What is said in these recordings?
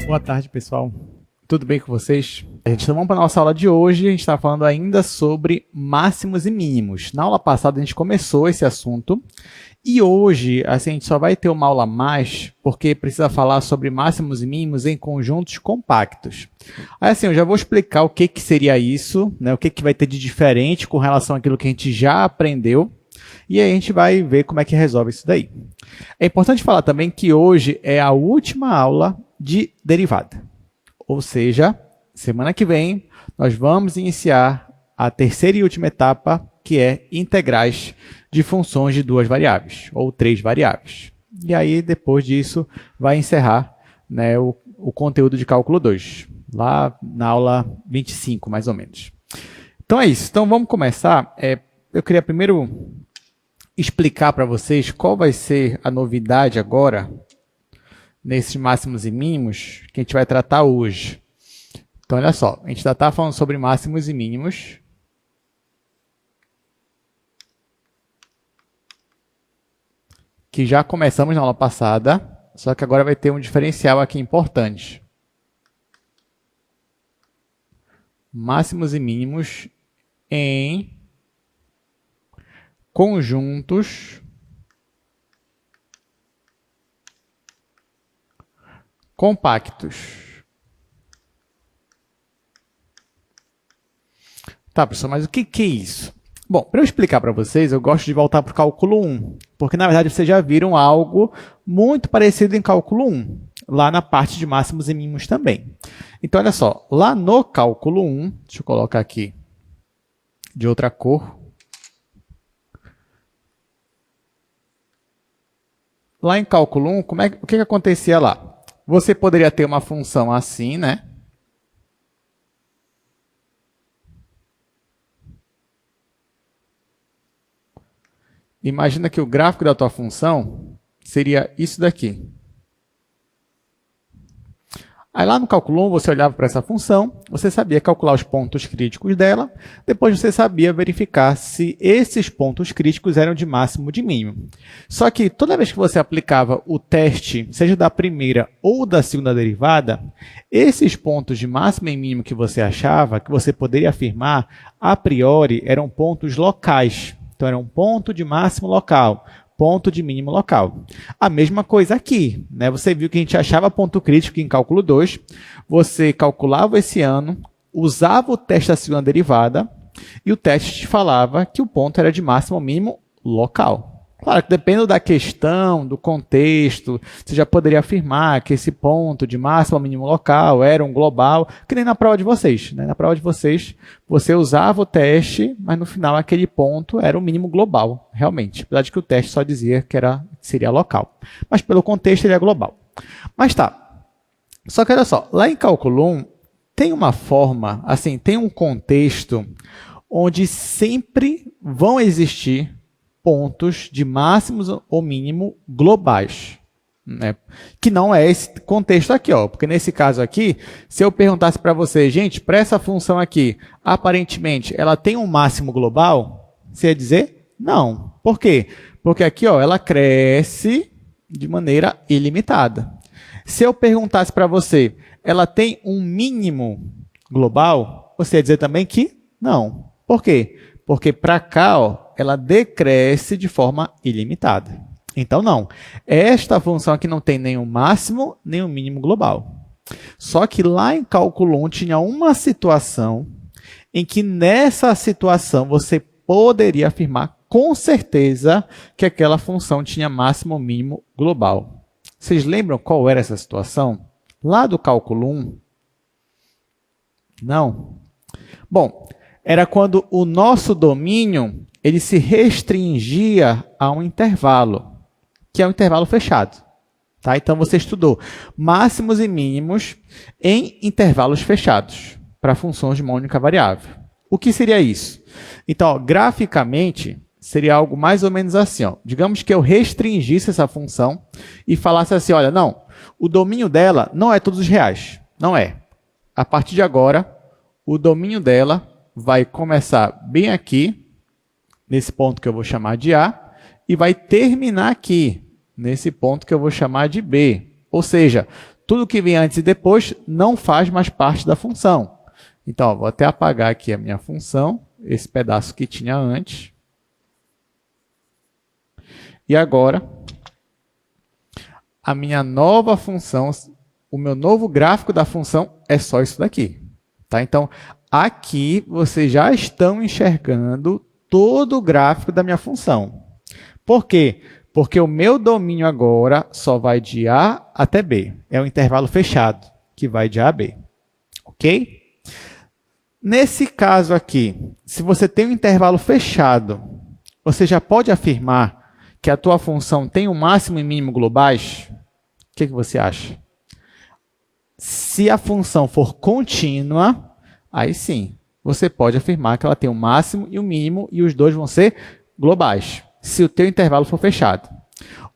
Boa tarde, pessoal. Tudo bem com vocês? Então vamos para a nossa aula de hoje. A gente está falando ainda sobre máximos e mínimos. Na aula passada a gente começou esse assunto e hoje assim, a gente só vai ter uma aula a mais porque precisa falar sobre máximos e mínimos em conjuntos compactos. Aí assim, eu já vou explicar o que seria isso, né? O que vai ter de diferente com relação àquilo que a gente já aprendeu. E aí a gente vai ver como é que resolve isso daí. É importante falar também que hoje é a última aula de derivada. Ou seja, semana que vem nós vamos iniciar a terceira e última etapa, que é integrais de funções de duas variáveis, ou três variáveis. E aí, depois disso, vai encerrar, né, o conteúdo de cálculo 2, lá na aula 25, mais ou menos. Então é isso. Então vamos começar. Eu queria primeiro explicar para vocês qual vai ser a novidade agora nesses máximos e mínimos que a gente vai tratar hoje. Então, olha só, a gente já está falando sobre máximos e mínimos. Que já começamos na aula passada, só que agora vai ter um diferencial aqui importante. Máximos e mínimos em conjuntos compactos. Tá, professor, mas o que é isso? Bom, para eu explicar para vocês, eu gosto de voltar para o cálculo 1, porque na verdade vocês já viram algo muito parecido em cálculo 1, lá na parte de máximos e mínimos também. Então, olha só, lá no cálculo 1, deixa eu colocar aqui de outra cor. Lá em cálculo 1, o que acontecia lá? Você poderia ter uma função assim, né? Imagina que o gráfico da tua função seria isso daqui. Aí lá no cálculo 1, você olhava para essa função, você sabia calcular os pontos críticos dela, depois você sabia verificar se esses pontos críticos eram de máximo ou de mínimo. Só que toda vez que você aplicava o teste, seja da primeira ou da segunda derivada, esses pontos de máximo e mínimo que você achava, que você poderia afirmar, a priori, eram pontos locais. Então, era um ponto de máximo local, ponto de mínimo local. A mesma coisa aqui, né? Você viu que a gente achava ponto crítico em cálculo 2, você calculava esse ano, usava o teste da segunda derivada e o teste te falava que o ponto era de máximo ou mínimo local. Claro que dependendo da questão, do contexto, você já poderia afirmar que esse ponto de máximo ou mínimo local era um global, que nem na prova de vocês, né? Na prova de vocês, você usava o teste, mas no final aquele ponto era o mínimo global, realmente. Apesar de que o teste só dizia que seria local. Mas pelo contexto ele é global. Mas tá. Só que olha só, lá em cálculo 1, tem uma forma, assim, tem um contexto onde sempre vão existir pontos de máximos ou mínimo globais, né? Que não é esse contexto aqui, ó, porque nesse caso aqui, se eu perguntasse para você, gente, para essa função aqui, aparentemente, ela tem um máximo global? Você ia dizer não. Por quê? Porque aqui, ó, ela cresce de maneira ilimitada. Se eu perguntasse para você, ela tem um mínimo global? Você ia dizer também que não. Por quê? Porque para cá, ó, ela decresce de forma ilimitada. Então, não. Esta função aqui não tem nenhum máximo, nem um mínimo global. Só que lá em cálculo 1 tinha uma situação em que nessa situação você poderia afirmar com certeza que aquela função tinha máximo ou mínimo global. Vocês lembram qual era essa situação? Lá do cálculo 1? Não? Bom, era quando o nosso domínio ele se restringia a um intervalo, que é um intervalo fechado. Tá? Então, você estudou máximos e mínimos em intervalos fechados para funções de uma única variável. O que seria isso? Então, ó, graficamente, seria algo mais ou menos assim. Ó. Digamos que eu restringisse essa função e falasse assim, olha, não, o domínio dela não é todos os reais. Não é. A partir de agora, o domínio dela vai começar bem aqui, nesse ponto que eu vou chamar de A, e vai terminar aqui, nesse ponto que eu vou chamar de B. Ou seja, tudo que vem antes e depois não faz mais parte da função. Então, ó, vou até apagar aqui a minha função, esse pedaço que tinha antes. E agora, a minha nova função, o meu novo gráfico da função é só isso daqui. Tá? Então, aqui vocês já estão enxergando todo o gráfico da minha função. Por quê? Porque o meu domínio agora só vai de A até B. É um intervalo fechado, que vai de A a B. Ok? Nesse caso aqui, se você tem um intervalo fechado, você já pode afirmar que a tua função tem um máximo e mínimo globais? O que você acha? Se a função for contínua, aí sim, você pode afirmar que ela tem um máximo e um mínimo e os dois vão ser globais, se o teu intervalo for fechado.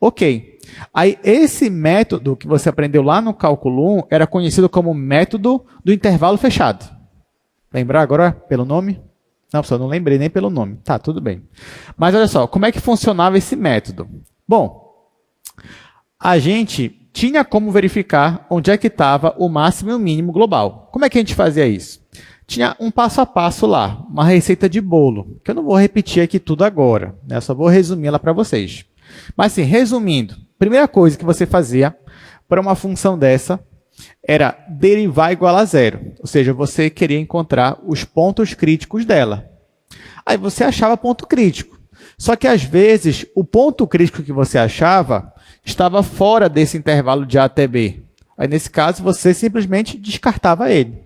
Ok. Aí, esse método que você aprendeu lá no cálculo 1 era conhecido como método do intervalo fechado. Lembrar agora pelo nome? Não, pessoal, não lembrei nem pelo nome. Tá, tudo bem. Mas olha só, como é que funcionava esse método? Bom, a gente tinha como verificar onde é que estava o máximo e o mínimo global. Como é que a gente fazia isso? Tinha um passo a passo lá, uma receita de bolo, que eu não vou repetir aqui tudo agora, né? Só vou resumir ela para vocês. Mas, assim, resumindo, a primeira coisa que você fazia para uma função dessa era derivar igual a zero. Ou seja, você queria encontrar os pontos críticos dela. Aí você achava ponto crítico. Só que, às vezes, o ponto crítico que você achava estava fora desse intervalo de A até B. Aí, nesse caso, você simplesmente descartava ele.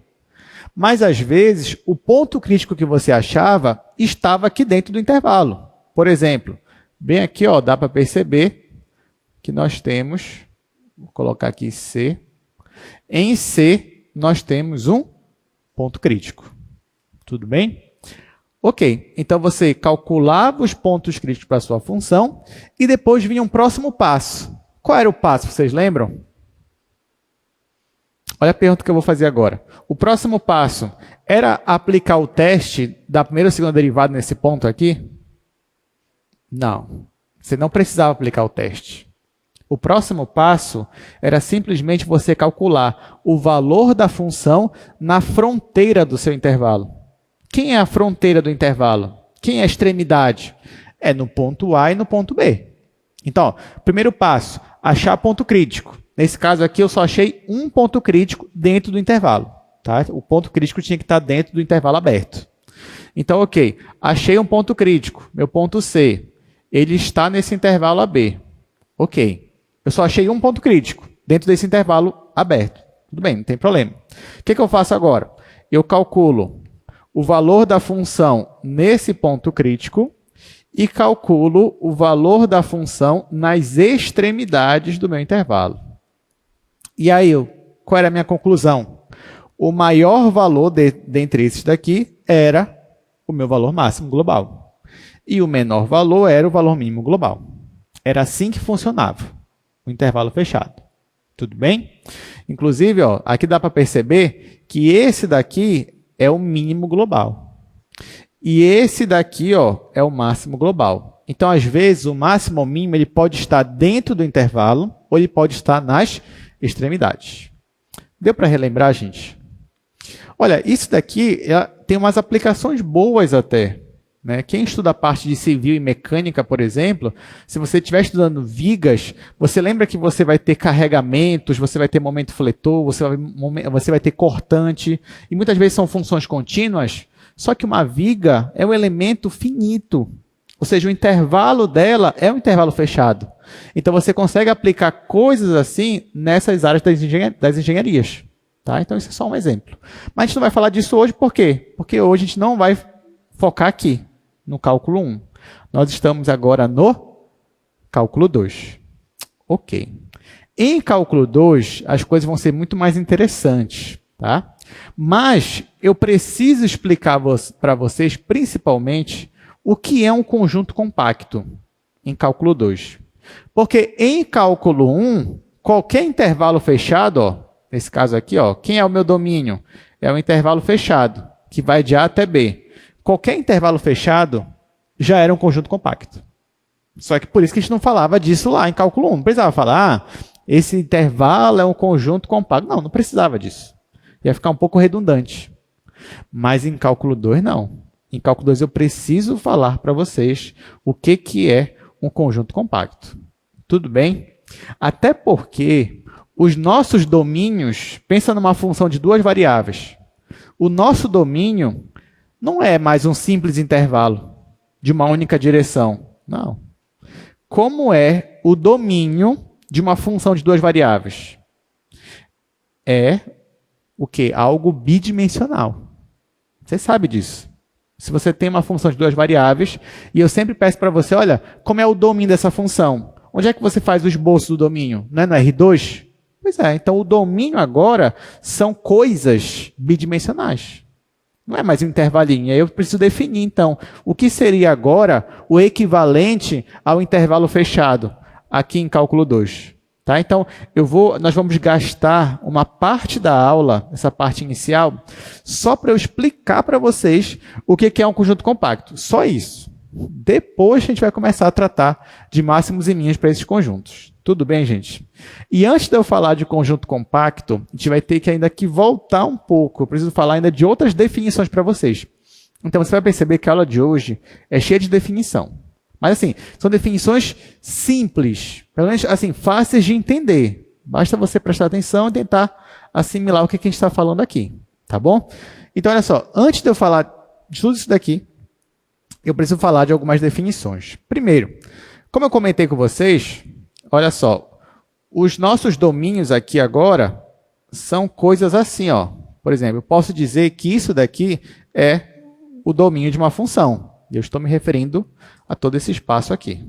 Mas, às vezes, o ponto crítico que você achava estava aqui dentro do intervalo. Por exemplo, bem aqui, ó, dá para perceber que nós temos, vou colocar aqui C, em C nós temos um ponto crítico. Tudo bem? Ok, então você calculava os pontos críticos para a sua função e depois vinha um próximo passo. Qual era o passo, vocês lembram? Olha a pergunta que eu vou fazer agora. O próximo passo era aplicar o teste da primeira ou segunda derivada nesse ponto aqui? Não, você não precisava aplicar o teste. O próximo passo era simplesmente você calcular o valor da função na fronteira do seu intervalo. Quem é a fronteira do intervalo? Quem é a extremidade? É no ponto A e no ponto B. Então, ó, primeiro passo, achar ponto crítico. Nesse caso aqui, eu só achei um ponto crítico dentro do intervalo. Tá? O ponto crítico tinha que estar dentro do intervalo aberto. Então, ok, achei um ponto crítico, meu ponto C. Ele está nesse intervalo AB. Ok, eu só achei um ponto crítico dentro desse intervalo aberto. Tudo bem, não tem problema. O que eu faço agora? Eu calculo o valor da função nesse ponto crítico e calculo o valor da função nas extremidades do meu intervalo. E aí, qual era a minha conclusão? O maior valor dentre esses daqui era o meu valor máximo global. E o menor valor era o valor mínimo global. Era assim que funcionava o intervalo fechado. Tudo bem? Inclusive, ó, aqui dá para perceber que esse daqui é o mínimo global. E esse daqui, ó, é o máximo global. Então, às vezes, o máximo ou mínimo ele pode estar dentro do intervalo ou ele pode estar nas extremidades. Deu para relembrar, gente? Olha, isso daqui tem umas aplicações boas até. Né? Quem estuda a parte de civil e mecânica, por exemplo, se você estiver estudando vigas, você lembra que você vai ter carregamentos, você vai ter momento fletor, você vai ter cortante, e muitas vezes são funções contínuas, só que uma viga é um elemento finito, ou seja, o intervalo dela é um intervalo fechado. Então, você consegue aplicar coisas assim nessas áreas das engenharias. Tá? Então, isso é só um exemplo. Mas a gente não vai falar disso hoje, por quê? Porque hoje a gente não vai focar aqui, no cálculo 1. Nós estamos agora no cálculo 2. Ok. Em cálculo 2, as coisas vão ser muito mais interessantes. Tá? Mas eu preciso explicar para vocês, principalmente, o que é um conjunto compacto em cálculo 2. Porque em cálculo 1, qualquer intervalo fechado, ó, nesse caso aqui, ó, quem é o meu domínio? É o intervalo fechado, que vai de A até B. Qualquer intervalo fechado já era um conjunto compacto. Só que por isso que a gente não falava disso lá em cálculo 1. Não precisava falar, esse intervalo é um conjunto compacto. Não, não precisava disso. Ia ficar um pouco redundante. Mas em cálculo 2, não. Em cálculo 2, eu preciso falar para vocês o que é um conjunto compacto. Tudo bem? Até porque os nossos domínios, pensa numa função de duas variáveis. O nosso domínio não é mais um simples intervalo de uma única direção. Não. Como é o domínio de uma função de duas variáveis? É o quê? Algo bidimensional. Você sabe disso. Se você tem uma função de duas variáveis, e eu sempre peço para você, olha, como é o domínio dessa função? Onde é que você faz o esboço do domínio? Não é no R2? Pois é, então o domínio agora são coisas bidimensionais. Não é mais um intervalinho. Aí eu preciso definir, então, o que seria agora o equivalente ao intervalo fechado, aqui em cálculo 2. Tá? Então, nós vamos gastar uma parte da aula, essa parte inicial, só para eu explicar para vocês o que é um conjunto compacto. Só isso. Depois a gente vai começar a tratar de máximos e mínimos para esses conjuntos. Tudo bem, gente? E antes de eu falar de conjunto compacto, a gente vai ter que ainda que voltar um pouco. Eu preciso falar ainda de outras definições para vocês. Então, você vai perceber que a aula de hoje é cheia de definição. Mas, assim, são definições simples, pelo menos, assim, fáceis de entender. Basta você prestar atenção e tentar assimilar o que a gente está falando aqui. Tá bom? Então, olha só. Antes de eu falar de tudo isso daqui, eu preciso falar de algumas definições. Primeiro, como eu comentei com vocês, olha só, os nossos domínios aqui agora são coisas assim, ó. Por exemplo, eu posso dizer que isso daqui é o domínio de uma função. Eu estou me referindo a todo esse espaço aqui.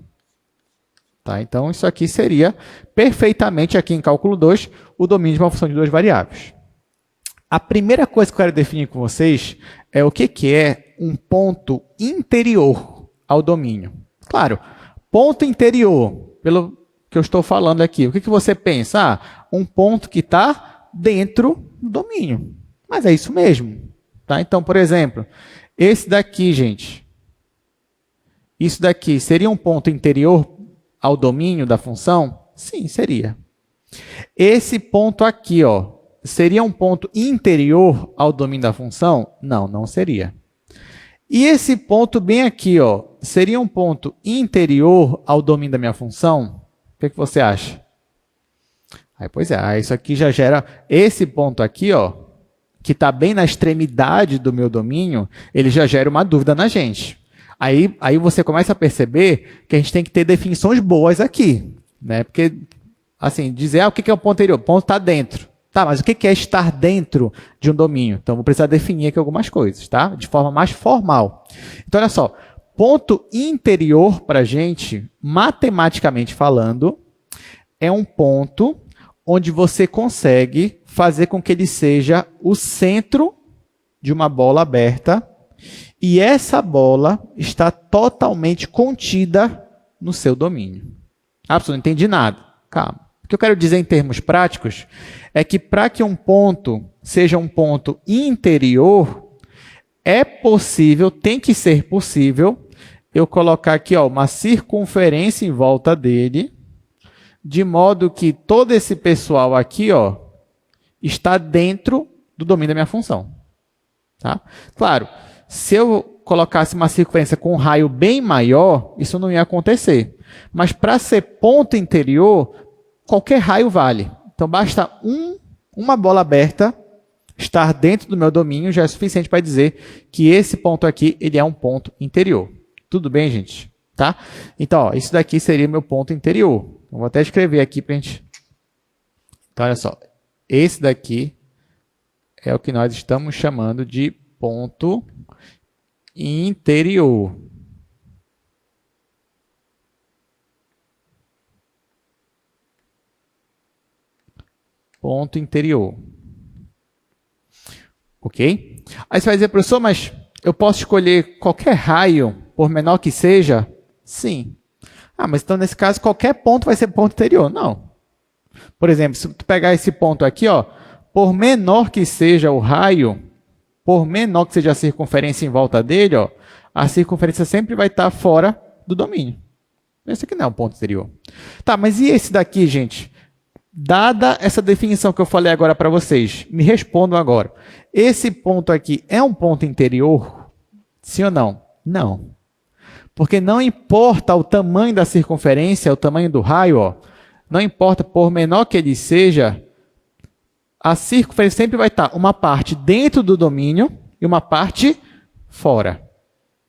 Tá? Então, isso aqui seria perfeitamente, aqui em cálculo 2, o domínio de uma função de duas variáveis. A primeira coisa que eu quero definir com vocês é o que é um ponto interior ao domínio. Claro, ponto interior, pelo que eu estou falando aqui, o que você pensa? Ah, um ponto que está dentro do domínio. Mas é isso mesmo. Tá? Então, por exemplo, esse daqui, gente, isso daqui seria um ponto interior ao domínio da função? Sim, seria. Esse ponto aqui, ó, seria um ponto interior ao domínio da função? Não, não seria. E esse ponto bem aqui, ó, seria um ponto interior ao domínio da minha função? O que você acha? Aí, pois é, isso aqui já gera... Esse ponto aqui, ó, que está bem na extremidade do meu domínio, ele já gera uma dúvida na gente. Aí você começa a perceber que a gente tem que ter definições boas aqui. Né? Porque, assim, dizer, o que é o ponto interior? O ponto está dentro. Tá, mas o que é estar dentro de um domínio? Então, vou precisar definir aqui algumas coisas, tá? De forma mais formal. Então, olha só. Ponto interior, para a gente, matematicamente falando, é um ponto onde você consegue fazer com que ele seja o centro de uma bola aberta e essa bola está totalmente contida no seu domínio. Ah, você não entendi nada. Calma. O que eu quero dizer em termos práticos é que para que um ponto seja um ponto interior, é possível, tem que ser possível, eu colocar aqui ó, uma circunferência em volta dele, de modo que todo esse pessoal aqui ó, está dentro do domínio da minha função. Tá? Claro, se eu colocasse uma circunferência com um raio bem maior, isso não ia acontecer. Mas para ser ponto interior, qualquer raio vale. Então, basta uma bola aberta estar dentro do meu domínio, já é suficiente para dizer que esse ponto aqui ele é um ponto interior. Tudo bem, gente? Tá? Então, ó, isso daqui seria meu ponto interior. Eu vou até escrever aqui para a gente... Então, olha só. Esse daqui é o que nós estamos chamando de ponto interior. Ponto interior. Ok? Aí você vai dizer, professor, mas eu posso escolher qualquer raio, por menor que seja? Sim. Ah, mas então nesse caso qualquer ponto vai ser ponto interior. Não. Por exemplo, se tu pegar esse ponto aqui, ó, por menor que seja o raio, por menor que seja a circunferência em volta dele, ó, a circunferência sempre vai estar fora do domínio. Esse aqui não é um ponto interior. Tá, mas e esse daqui, gente? Dada essa definição que eu falei agora para vocês, me respondam agora. Esse ponto aqui é um ponto interior? Sim ou não? Não. Porque não importa o tamanho da circunferência, o tamanho do raio, ó, não importa, por menor que ele seja, a circunferência sempre vai estar uma parte dentro do domínio e uma parte fora.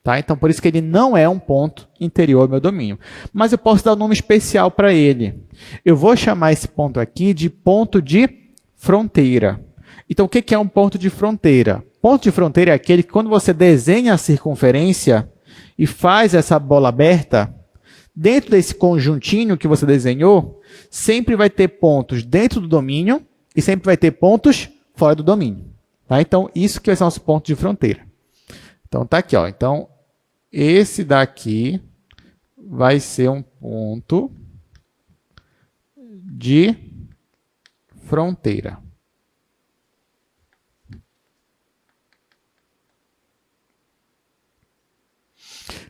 Tá? Então, por isso que ele não é um ponto interior ao meu domínio. Mas eu posso dar um nome especial para ele. Eu vou chamar esse ponto aqui de ponto de fronteira. Então, o que é um ponto de fronteira? Ponto de fronteira é aquele que, quando você desenha a circunferência e faz essa bola aberta, dentro desse conjuntinho que você desenhou, sempre vai ter pontos dentro do domínio e sempre vai ter pontos fora do domínio. Tá? Então, isso que é o nosso ponto de fronteira. Então, tá aqui, ó. Então, esse daqui vai ser um ponto de fronteira.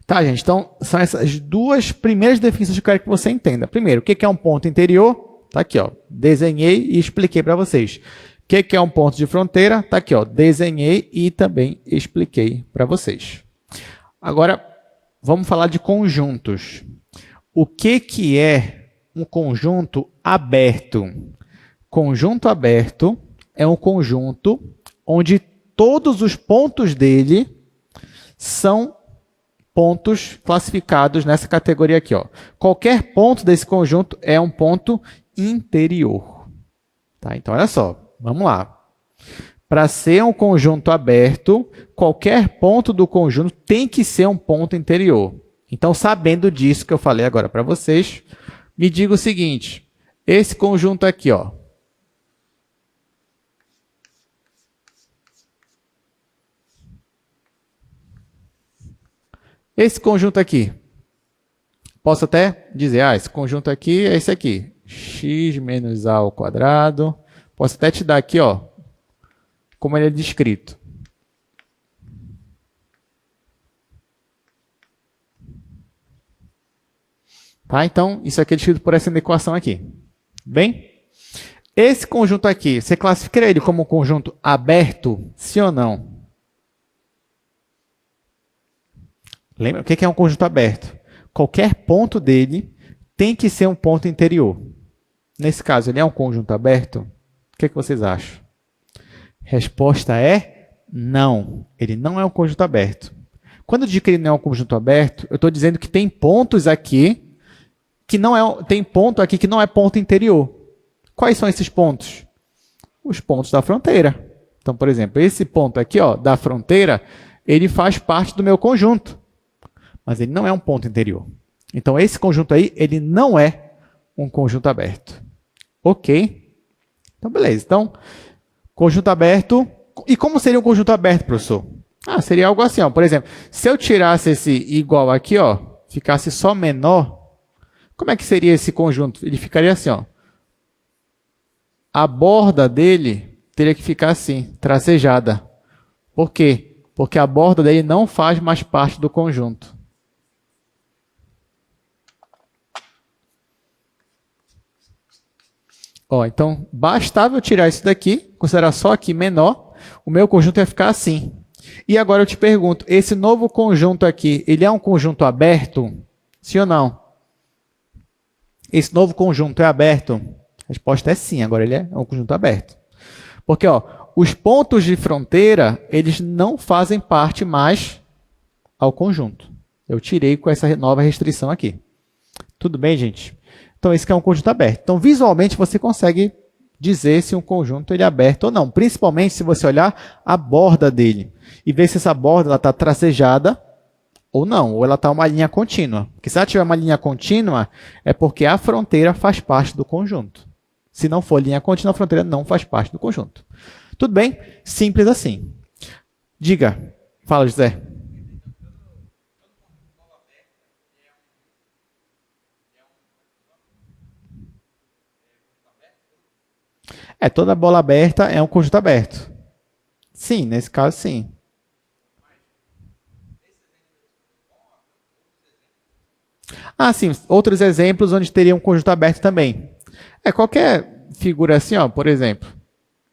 Tá, gente? Então, são essas duas primeiras definições que eu quero que você entenda. Primeiro, o que é um ponto interior? Tá aqui, ó. Desenhei e expliquei para vocês. O que é um ponto de fronteira? Tá aqui, ó. Desenhei e também expliquei para vocês. Agora, vamos falar de conjuntos. O que é um conjunto aberto? Conjunto aberto é um conjunto onde todos os pontos dele são pontos classificados nessa categoria aqui, ó. Qualquer ponto desse conjunto é um ponto interior. Tá? Então, olha só, vamos lá. Para ser um conjunto aberto, qualquer ponto do conjunto tem que ser um ponto interior. Então, sabendo disso que eu falei agora para vocês, me diga o seguinte, esse conjunto aqui, ó, esse conjunto aqui, posso até dizer, esse conjunto aqui é esse aqui, x menos a ao quadrado. Posso até te dar aqui, ó, como ele é descrito. Tá? Então, isso aqui é descrito por essa equação aqui. Bem? Esse conjunto aqui, você classificaria ele como um conjunto aberto, sim ou não? Lembra? O que é um conjunto aberto? Qualquer ponto dele tem que ser um ponto interior. Nesse caso, ele é um conjunto aberto? O que vocês acham? Resposta é não. Ele não é um conjunto aberto. Quando eu digo que ele não é um conjunto aberto, eu estou dizendo que tem pontos aqui que não é, tem ponto aqui que não é ponto interior. Quais são esses pontos? Os pontos da fronteira. Então, por exemplo, esse ponto aqui, ó, da fronteira, ele faz parte do meu conjunto, mas ele não é um ponto interior. Então, esse conjunto aí, ele não é um conjunto aberto. Ok? Então, beleza. Então, conjunto aberto. E como seria um conjunto aberto, professor? Seria algo assim, ó. Por exemplo, se eu tirasse esse igual aqui, ó, ficasse só menor, como é que seria esse conjunto? Ele ficaria assim, ó. A borda dele teria que ficar assim, tracejada. Por quê? Porque a borda dele não faz mais parte do conjunto. Ó, então, bastava eu tirar isso daqui, considerar só aqui menor, o meu conjunto ia ficar assim. E agora eu te pergunto, esse novo conjunto aqui, ele é um conjunto aberto? Sim ou não? Esse novo conjunto é aberto? A resposta é sim, agora ele é um conjunto aberto. Porque ó, os pontos de fronteira, eles não fazem parte mais ao conjunto. Eu tirei com essa nova restrição aqui. Tudo bem, gente? Então, esse aqui é um conjunto aberto. Então, visualmente, você consegue dizer se um conjunto ele é aberto ou não. Principalmente se você olhar a borda dele e ver se essa borda está tracejada ou não, ou ela está uma linha contínua. Porque se ela tiver uma linha contínua, é porque a fronteira faz parte do conjunto. Se não for linha contínua, a fronteira não faz parte do conjunto. Tudo bem? Simples assim. Diga. Fala, José. Toda bola aberta é um conjunto aberto. Sim, nesse caso, sim. Sim, outros exemplos onde teria um conjunto aberto também. Qualquer figura assim, ó, por exemplo.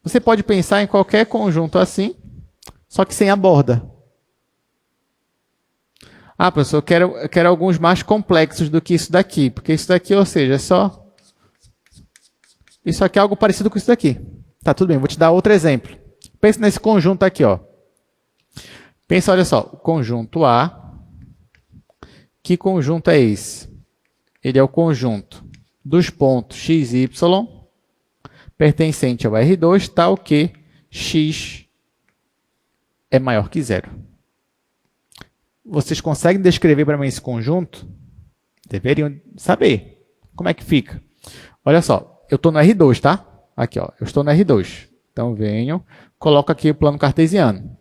Você pode pensar em qualquer conjunto assim, só que sem a borda. Ah, professor, eu quero alguns mais complexos do que isso daqui, porque isso daqui, ou seja, é só... Isso aqui é algo parecido com isso daqui. Tá, tudo bem, vou te dar outro exemplo. Pensa nesse conjunto aqui, ó. Pensa, olha só, o conjunto A. Que conjunto é esse? Ele é o conjunto dos pontos x e y pertencente ao R2, tal que x é maior que zero. Vocês conseguem descrever para mim esse conjunto? Deveriam saber. Como é que fica? Olha só, eu estou no R2, tá? Aqui, ó, eu estou no R2. Então, venho, coloco aqui o plano cartesiano.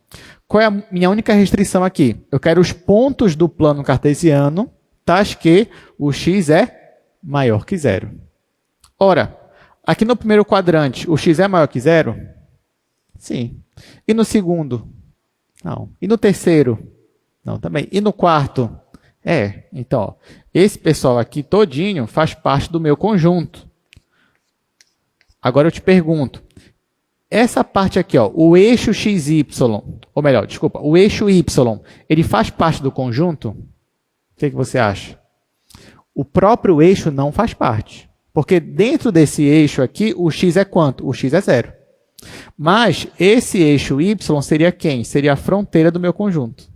Qual é a minha única restrição aqui? Eu quero os pontos do plano cartesiano, tais que o x é maior que zero. Ora, aqui no primeiro quadrante, o x é maior que zero? Sim. E no segundo? Não. E no terceiro? Não, também. E no quarto? Então, ó, esse pessoal aqui todinho faz parte do meu conjunto. Agora eu te pergunto, essa parte aqui, ó, o eixo XY, ou melhor, desculpa, o eixo Y, ele faz parte do conjunto? O que você acha? O próprio eixo não faz parte. Porque dentro desse eixo aqui, o x é quanto? O x é zero. Mas esse eixo Y seria quem? Seria a fronteira do meu conjunto.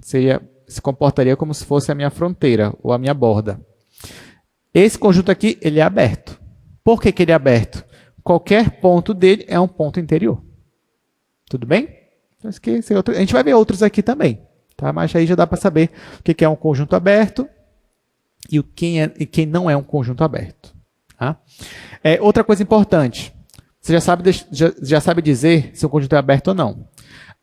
Se comportaria como se fosse a minha fronteira, ou a minha borda. Esse conjunto aqui, ele é aberto. Por que ele é aberto? Qualquer ponto dele é um ponto interior. Tudo bem? A gente vai ver outros aqui também. Tá? Mas aí já dá para saber o que é um conjunto aberto e quem não é um conjunto aberto. Tá? Outra coisa importante. Você já sabe dizer se o conjunto é aberto ou não.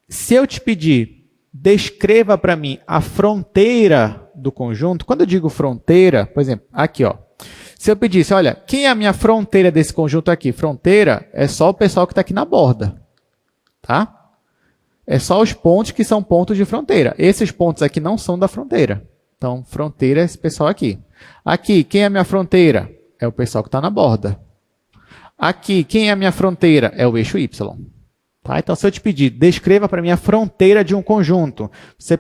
Se eu te pedir, descreva para mim a fronteira do conjunto. Quando eu digo fronteira, por exemplo, aqui, ó. Se eu pedisse, olha, quem é a minha fronteira desse conjunto aqui? Fronteira é só o pessoal que está aqui na borda. Tá? É só os pontos que são pontos de fronteira. Esses pontos aqui não são da fronteira. Então, fronteira é esse pessoal aqui. Aqui, quem é a minha fronteira? É o pessoal que está na borda. Aqui, quem é a minha fronteira? É o eixo Y. Tá? Então, se eu te pedir, descreva para mim a fronteira de um conjunto. Você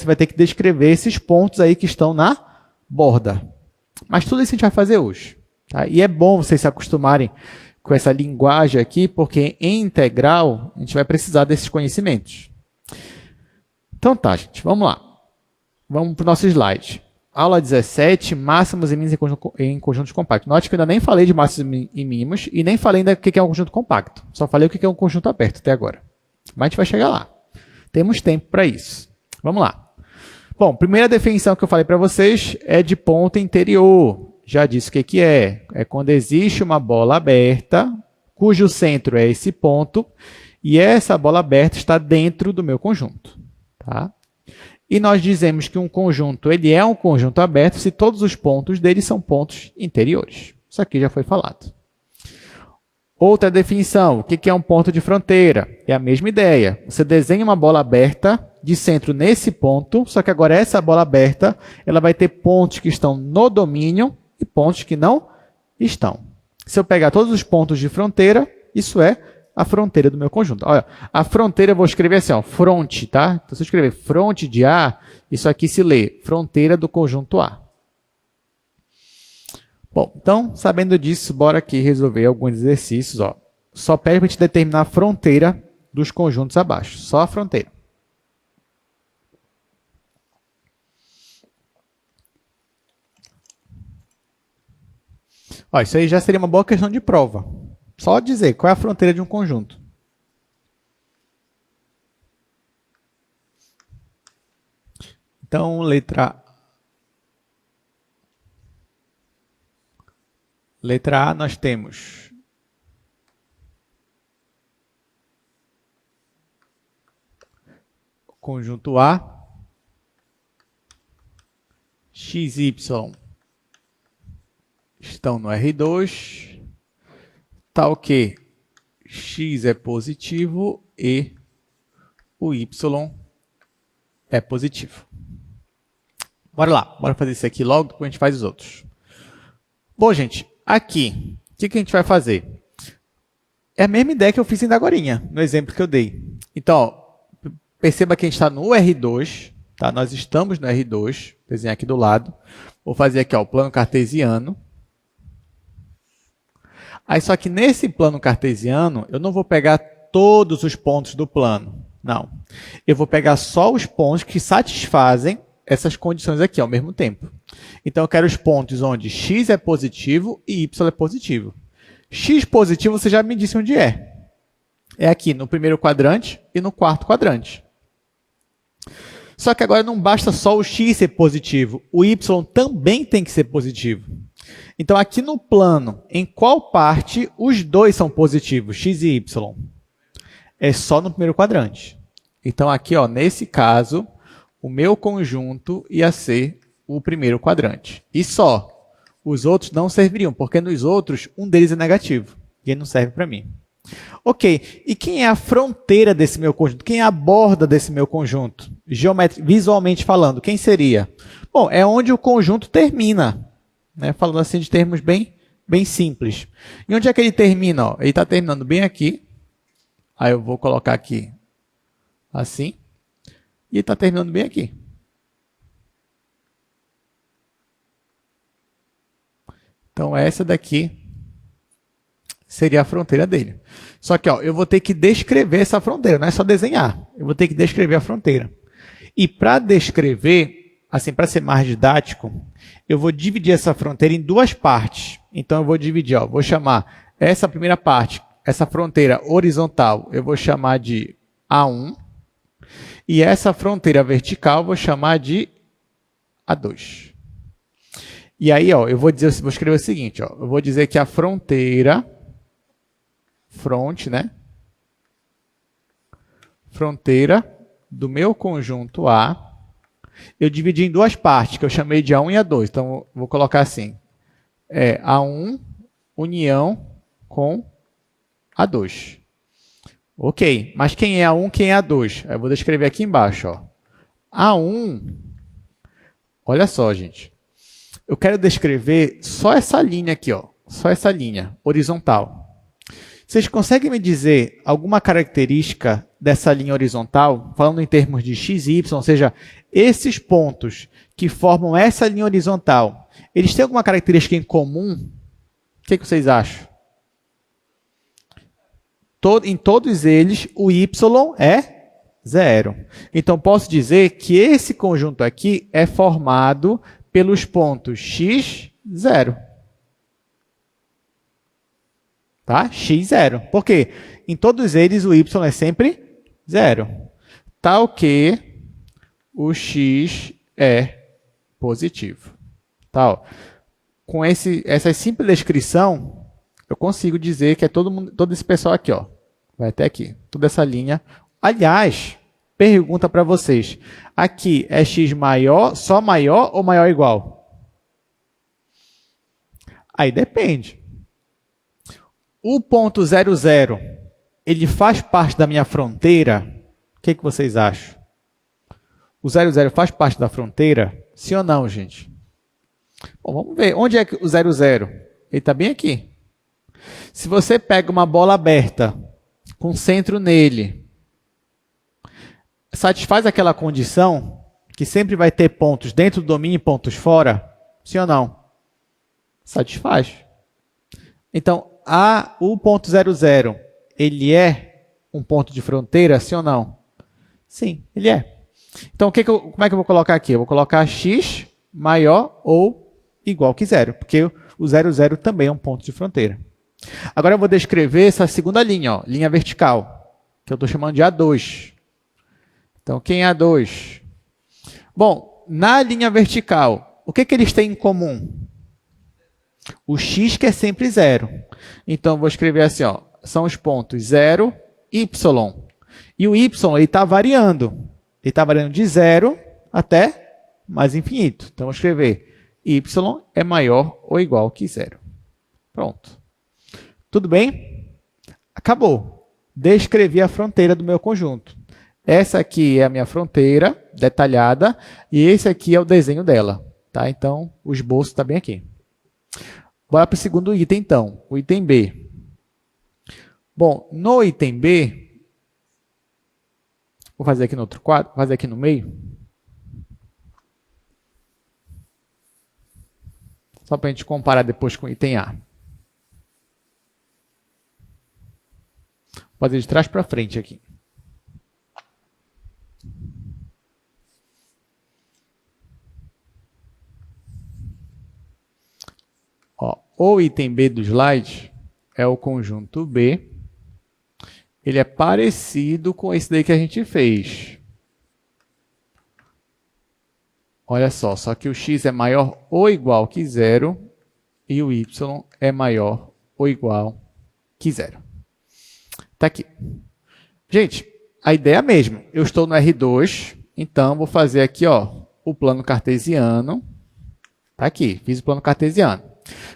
vai ter que descrever esses pontos aí que estão na borda. Mas tudo isso a gente vai fazer hoje. Tá? E é bom vocês se acostumarem com essa linguagem aqui, porque em integral a gente vai precisar desses conhecimentos. Então tá, gente, vamos lá. Vamos para o nosso slide. Aula 17, máximos e mínimos em conjuntos compactos. Note que eu ainda nem falei de máximos e mínimos e nem falei ainda o que é um conjunto compacto. Só falei o que é um conjunto aberto até agora. Mas a gente vai chegar lá. Temos tempo para isso. Vamos lá. Bom, primeira definição que eu falei para vocês é de ponto interior. Já disse o que é. É quando existe uma bola aberta, cujo centro é esse ponto, e essa bola aberta está dentro do meu conjunto. Tá? E nós dizemos que um conjunto ele é um conjunto aberto se todos os pontos dele são pontos interiores. Isso aqui já foi falado. Outra definição, o que é um ponto de fronteira? É a mesma ideia. Você desenha uma bola aberta de centro nesse ponto, só que agora essa bola aberta ela vai ter pontos que estão no domínio e pontos que não estão. Se eu pegar todos os pontos de fronteira, isso é a fronteira do meu conjunto. Olha, a fronteira eu vou escrever assim, ó, fronte, tá? Então, se eu escrever fronte de A, isso aqui se lê fronteira do conjunto A. Bom, então, sabendo disso, bora aqui resolver alguns exercícios. Ó. Só pede para a gente determinar a fronteira dos conjuntos abaixo. Só a fronteira. Ó, isso aí já seria uma boa questão de prova. Só dizer qual é a fronteira de um conjunto. Então, letra A, nós temos o conjunto A, x e y estão no R2, tal que x é positivo e o y é positivo. Bora lá, bora fazer isso aqui logo, depois a gente faz os outros. Bom, gente, Aqui, o que a gente vai fazer? É a mesma ideia que eu fiz ainda agorinha, no exemplo que eu dei. Então, ó, perceba que a gente está no R2, tá? Nós estamos no R2, vou desenhar aqui do lado. Vou fazer aqui ó, o plano cartesiano. Aí, só que nesse plano cartesiano, eu não vou pegar todos os pontos do plano. Não. Eu vou pegar só os pontos que satisfazem essas condições aqui ao mesmo tempo. Então, eu quero os pontos onde x é positivo e y é positivo. X positivo, você já me disse onde é. É aqui no primeiro quadrante e no quarto quadrante. Só que agora não basta só o x ser positivo, o y também tem que ser positivo. Então, aqui no plano, em qual parte os dois são positivos, x e y? É só no primeiro quadrante. Então, aqui, ó, nesse caso, o meu conjunto ia ser o primeiro quadrante. E só. Os outros não serviriam, porque nos outros, um deles é negativo. E ele não serve para mim. Ok, e quem é a fronteira desse meu conjunto? Quem é a borda desse meu conjunto? Visualmente falando, quem seria? Bom, é onde o conjunto termina. Né? Falando assim de termos bem simples. E onde é que ele termina? Ó, ele está terminando bem aqui. Aí eu vou colocar aqui assim. E ele está terminando bem aqui. Então, essa daqui seria a fronteira dele. Só que ó, eu vou ter que descrever essa fronteira, não é só desenhar. Eu vou ter que descrever a fronteira. E para descrever, assim, para ser mais didático, eu vou dividir essa fronteira em duas partes. Então, eu vou dividir, ó, vou chamar essa primeira parte, essa fronteira horizontal, eu vou chamar de A1. E essa fronteira vertical, eu vou chamar de A2. E aí, ó, eu vou escrever o seguinte, ó, eu vou dizer que a fronteira, né? Fronteira do meu conjunto A, eu dividi em duas partes, que eu chamei de A1 e A2. Então, eu vou colocar assim, A1 união com A2. Ok, mas quem é A1, quem é A2? Eu vou descrever aqui embaixo, ó. A1, olha só, gente. Eu quero descrever só essa linha aqui, ó. Só essa linha horizontal. Vocês conseguem me dizer alguma característica dessa linha horizontal, falando em termos de x e y, ou seja, esses pontos que formam essa linha horizontal, eles têm alguma característica em comum? O que vocês acham? Em todos eles, o y é 0. Então, posso dizer que esse conjunto aqui é formado pelos pontos x, 0. Tá? X, 0. Por quê? Em todos eles, o y é sempre 0. Tal que o x é positivo. Tá? Ó. Com essa simples descrição, eu consigo dizer que é todo esse pessoal aqui, ó. Vai até aqui. Toda essa linha. Aliás, pergunta para vocês. Aqui é x maior, só maior ou maior ou igual? Aí depende. O ponto 0, 0, ele faz parte da minha fronteira? O que vocês acham? O 0, 0 faz parte da fronteira? Sim ou não, gente? Bom, vamos ver. Onde é que o 0, 0? Ele está bem aqui. Se você pega uma bola aberta, com centro nele, satisfaz aquela condição que sempre vai ter pontos dentro do domínio e pontos fora? Sim ou não? Satisfaz. Então, o ponto 0, 0, ele é um ponto de fronteira, sim ou não? Sim, ele é. Então, como é que eu vou colocar aqui? Eu vou colocar x maior ou igual que 0, porque o 0, 0 também é um ponto de fronteira. Agora eu vou descrever essa segunda linha, ó, linha vertical, que eu estou chamando de A2. Então, quem é A2? Bom, na linha vertical, o que eles têm em comum? O x que é sempre 0. Então, eu vou escrever assim, ó, são os pontos 0, y. E o y está variando. Ele está variando de 0 até mais infinito. Então, eu vou escrever y é maior ou igual que 0. Pronto. Tudo bem? Acabou. Descrevi a fronteira do meu conjunto. Essa aqui é a minha fronteira detalhada e esse aqui é o desenho dela. Tá? Então, o esboço está bem aqui. Bora para o segundo item, então, o item B. Bom, no item B, vou fazer aqui no outro quadro, vou fazer aqui no meio. Só para a gente comparar depois com o item A. Vou fazer de trás para frente aqui. Ó, o item B do slide é o conjunto B. Ele é parecido com esse daí que a gente fez. Olha só que o x é maior ou igual que zero e o y é maior ou igual que zero. Está aqui. Gente, a ideia é a mesma. Eu estou no R2, então vou fazer aqui o plano cartesiano. Está aqui, fiz o plano cartesiano.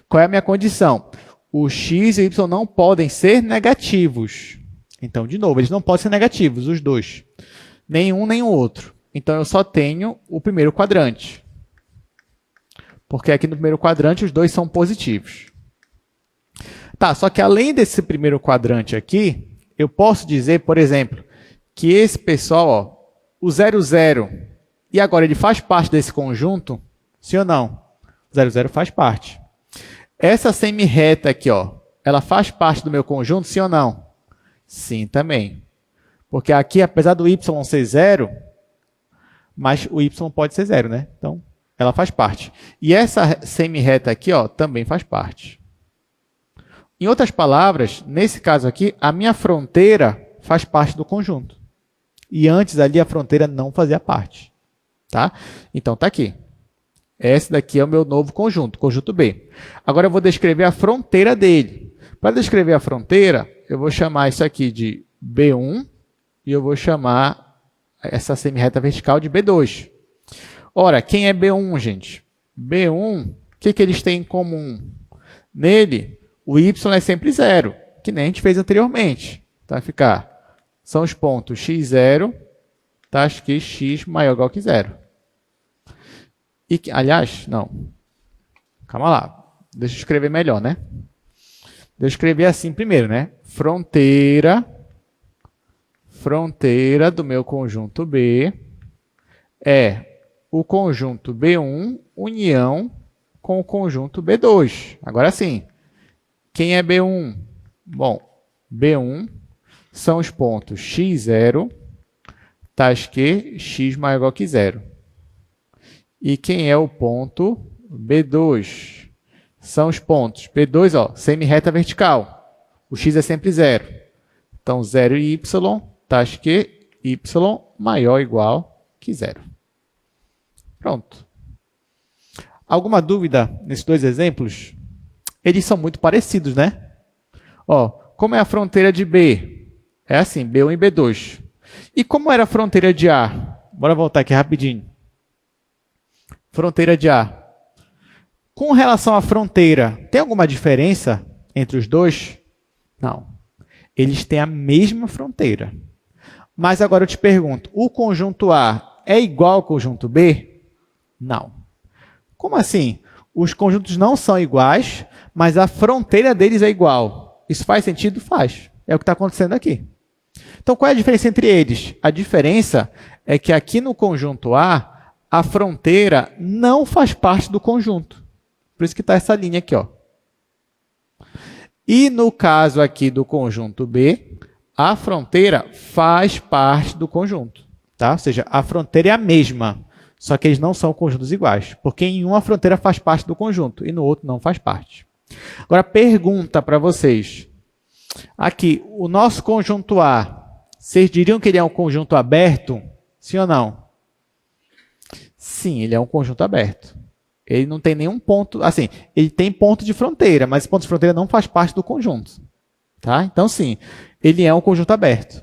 Qual é a minha condição? O x e o y não podem ser negativos. Então, de novo, eles não podem ser negativos, os dois. Nem um, nem o outro. Então, eu só tenho o primeiro quadrante. Porque aqui no primeiro quadrante, os dois são positivos. Tá, só que além desse primeiro quadrante aqui, eu posso dizer, por exemplo, que esse pessoal, o 0, 0, e agora ele faz parte desse conjunto? Sim ou não? O 0, 0 faz parte. Essa semi-reta aqui, ela faz parte do meu conjunto, sim ou não? Sim, também. Porque aqui, apesar do y ser 0, mas o y pode ser 0, né? Então, ela faz parte. E essa semi-reta aqui, também faz parte. Em outras palavras, nesse caso aqui, a minha fronteira faz parte do conjunto. E antes ali a fronteira não fazia parte. Tá? Então, está aqui. Esse daqui é o meu novo conjunto, conjunto B. Agora eu vou descrever a fronteira dele. Para descrever a fronteira, eu vou chamar isso aqui de B1 e eu vou chamar essa semi-reta vertical de B2. Ora, quem é B1, gente? B1, o que eles têm em comum? Nele, o y é sempre 0, que nem a gente fez anteriormente. Então, vai ficar, são os pontos x0, taxa que x maior ou igual que 0. E, aliás, não. Calma lá. Deixa eu escrever melhor, né? Deixa eu escrever assim primeiro, né? Fronteira do meu conjunto B é o conjunto B1 união com o conjunto B2. Agora sim. Quem é B1? Bom, B1 são os pontos x0, tais que x maior ou igual que 0. E quem é o ponto B2? São os pontos B2, semi-reta vertical. O x é sempre 0. Então, 0 e y, tais que y maior ou igual que 0. Pronto. Alguma dúvida nesses dois exemplos? Eles são muito parecidos, né? Como é a fronteira de B? É assim, B1 e B2. E como era a fronteira de A? Bora voltar aqui rapidinho. Fronteira de A. Com relação à fronteira, tem alguma diferença entre os dois? Não. Eles têm a mesma fronteira. Mas agora eu te pergunto, o conjunto A é igual ao conjunto B? Não. Como assim? Os conjuntos não são iguais, mas a fronteira deles é igual. Isso faz sentido? Faz. É o que está acontecendo aqui. Então, qual é a diferença entre eles? A diferença é que aqui no conjunto A, a fronteira não faz parte do conjunto. Por isso que está essa linha aqui. E no caso aqui do conjunto B, a fronteira faz parte do conjunto. Tá? Ou seja, a fronteira é a mesma, só que eles não são conjuntos iguais. Porque em um a fronteira faz parte do conjunto e no outro não faz parte. Agora, pergunta para vocês. Aqui, o nosso conjunto A, vocês diriam que ele é um conjunto aberto? Sim ou não? Sim, ele é um conjunto aberto. Ele não tem nenhum ponto, assim, ele tem ponto de fronteira, mas esse ponto de fronteira não faz parte do conjunto. Tá? Então, sim, ele é um conjunto aberto.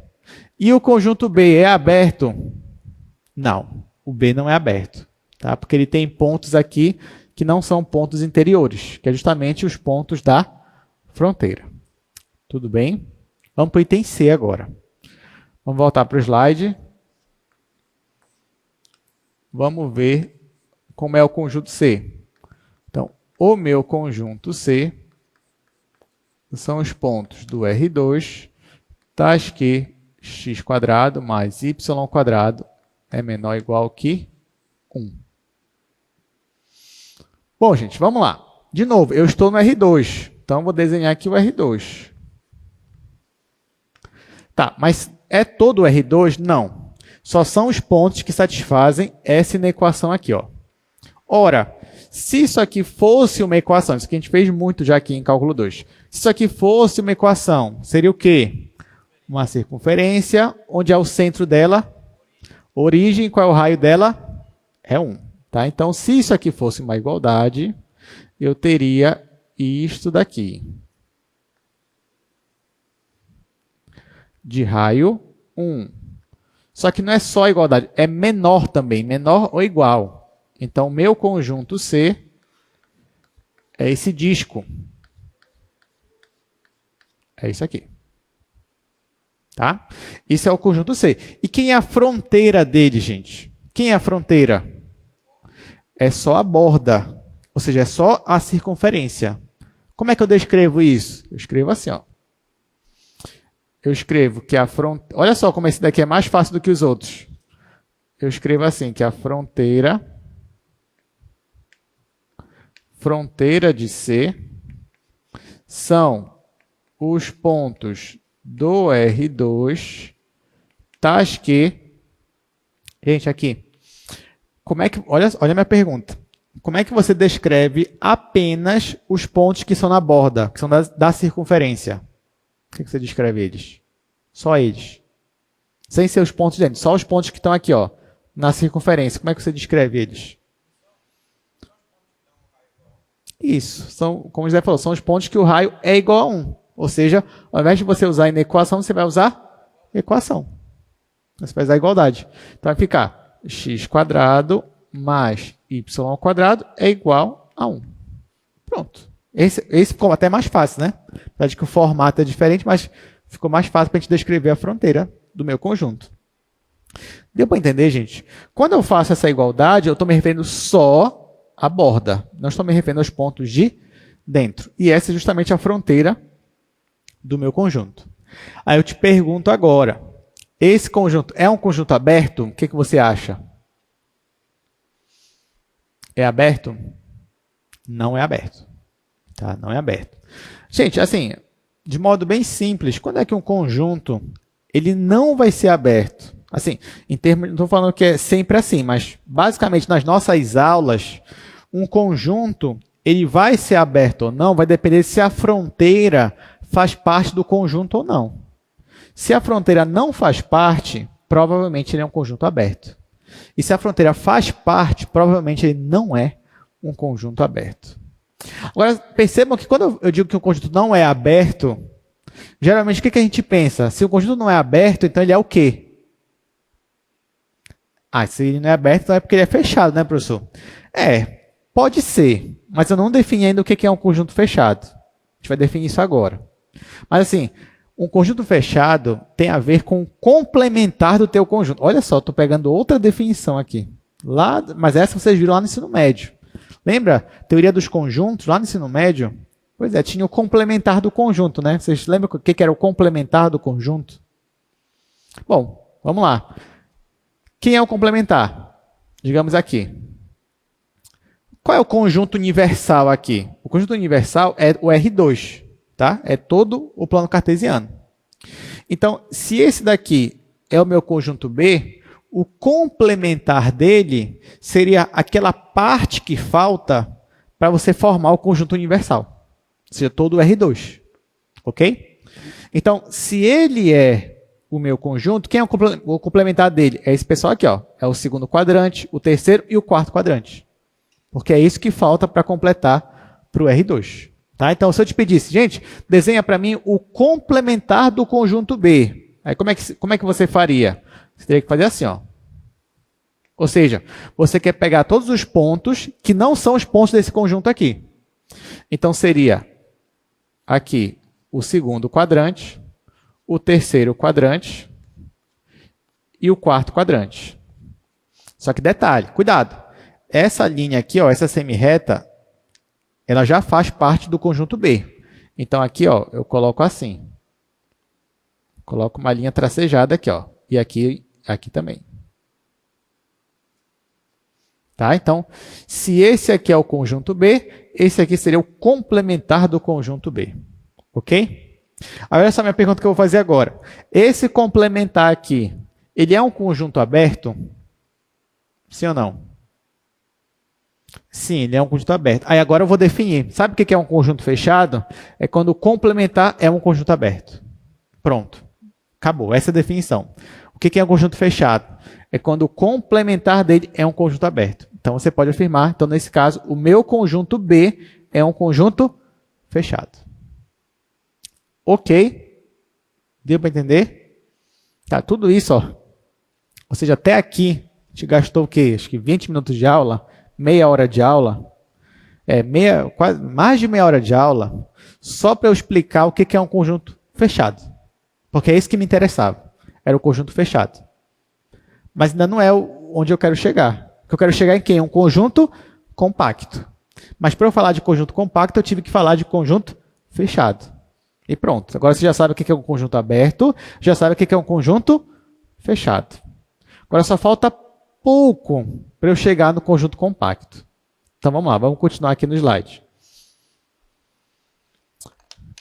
E o conjunto B é aberto? Não, o B não é aberto. Tá? Porque ele tem pontos aqui que não são pontos interiores, que é justamente os pontos da fronteira. Tudo bem? Vamos para o item C agora. Vamos voltar para o slide. Vamos ver como é o conjunto C. Então, o meu conjunto C são os pontos do R2, tais que x² mais y² é menor ou igual que 1. Bom, gente, vamos lá. De novo, eu estou no R2, então vou desenhar aqui o R2. Tá, mas é todo o R2? Não. Só são os pontos que satisfazem essa inequação aqui, ó. Ora, se isso aqui fosse uma equação, isso que a gente fez muito já aqui em cálculo 2. Se isso aqui fosse uma equação, seria o quê? Uma circunferência, onde é o centro dela? Origem, qual é o raio dela? É 1. Tá? Então, se isso aqui fosse uma igualdade, eu teria isto daqui. De raio 1. Só que não é só igualdade, é menor também, menor ou igual. Então, meu conjunto C é esse disco. É isso aqui. Tá? Isso é o conjunto C. E quem é a fronteira dele, gente? Quem é a fronteira? É só a borda, ou seja, é só a circunferência. Como é que eu descrevo isso? Eu escrevo assim, ó. Eu escrevo que a fronteira... Olha só como esse daqui é mais fácil do que os outros. Eu escrevo assim, que a fronteira de C são os pontos do R2, tais que... Gente, aqui. Como é que... Olha a minha pergunta. Como é que você descreve apenas os pontos que são na borda, que são da circunferência? O que você descreve eles? Só eles. Sem ser os pontos dentro. Só os pontos que estão aqui, ó, na circunferência. Como é que você descreve eles? Isso. São, como o José falou, são os pontos que o raio é igual a 1. Ou seja, ao invés de você usar a inequação, você vai usar equação. Você vai usar igualdade. Então vai ficar x² mais y² é igual a 1. Pronto. Esse ficou até mais fácil, né? Apesar de que o formato é diferente, mas ficou mais fácil para a gente descrever a fronteira do meu conjunto. Deu para entender, gente? Quando eu faço essa igualdade, eu estou me referindo só à borda. Não estou me referindo aos pontos de dentro. E essa é justamente a fronteira do meu conjunto. Aí eu te pergunto agora, esse conjunto é um conjunto aberto? O que você acha? É aberto? Não é aberto. Tá? Não é aberto. Gente, assim, de modo bem simples, quando é que um conjunto ele não vai ser aberto? Assim, em termos, não estou falando que é sempre assim, mas basicamente nas nossas aulas, um conjunto ele vai ser aberto ou não, vai depender se a fronteira faz parte do conjunto ou não. Se a fronteira não faz parte, provavelmente ele é um conjunto aberto. E se a fronteira faz parte, provavelmente ele não é um conjunto aberto. Agora, percebam que quando eu digo que um conjunto não é aberto, geralmente o que a gente pensa? Se o conjunto não é aberto, então ele é o quê? Ah, se ele não é aberto, então é porque ele é fechado, né, professor? É, pode ser, mas eu não defini ainda o que é um conjunto fechado. A gente vai definir isso agora. Mas assim, um conjunto fechado tem a ver com o complementar do teu conjunto. Olha só, estou pegando outra definição aqui. Mas essa vocês viram lá no ensino médio. Lembra? Teoria dos conjuntos, lá no ensino médio? Pois é, tinha o complementar do conjunto, né? Vocês lembram o que era o complementar do conjunto? Bom, vamos lá. Quem é o complementar? Digamos aqui. Qual é o conjunto universal aqui? O conjunto universal é o R2, tá? É todo o plano cartesiano. Então, se esse daqui é o meu conjunto B, o complementar dele seria aquela parte que falta para você formar o conjunto universal. Ou seja, todo o R2. Ok? Então, se ele é o meu conjunto, quem é o complementar dele? É esse pessoal aqui, ó. É o segundo quadrante, o terceiro e o quarto quadrante. Porque é isso que falta para completar para o R2. Tá? Então, se eu te pedisse, gente, desenha para mim o complementar do conjunto B. Aí, como é que você faria? Você teria que fazer assim, ó. Ou seja, você quer pegar todos os pontos que não são os pontos desse conjunto aqui. Então, seria aqui o segundo quadrante, o terceiro quadrante e o quarto quadrante. Só que detalhe, cuidado. Essa linha aqui, ó, essa semirreta, ela já faz parte do conjunto B. Então, aqui, ó, eu coloco assim. Coloco uma linha tracejada aqui, ó, e aqui também. Tá? Então, se esse aqui é o conjunto B, esse aqui seria o complementar do conjunto B. Ok? Aí, olha só a minha pergunta que eu vou fazer agora. Esse complementar aqui, ele é um conjunto aberto? Sim ou não? Sim, ele é um conjunto aberto. Aí agora eu vou definir. Sabe o que é um conjunto fechado? É quando o complementar é um conjunto aberto. Pronto. Acabou. Essa é a definição. O que é um conjunto fechado? É quando o complementar dele é um conjunto aberto. Então você pode afirmar, então nesse caso, o meu conjunto B é um conjunto fechado. Ok? Deu para entender? Tá, tudo isso, ó. Ou seja, até aqui, a gente gastou o quê? Acho que 20 minutos de aula, meia hora de aula, quase mais de meia hora de aula, só para eu explicar o que é um conjunto fechado. Porque é isso que me interessava. Era o conjunto fechado. Mas ainda não é onde eu quero chegar. Eu quero chegar em quem? Um conjunto compacto. Mas para eu falar de conjunto compacto, eu tive que falar de conjunto fechado. E pronto. Agora você já sabe o que é um conjunto aberto, já sabe o que é um conjunto fechado. Agora só falta pouco para eu chegar no conjunto compacto. Então vamos lá, vamos continuar aqui no slide.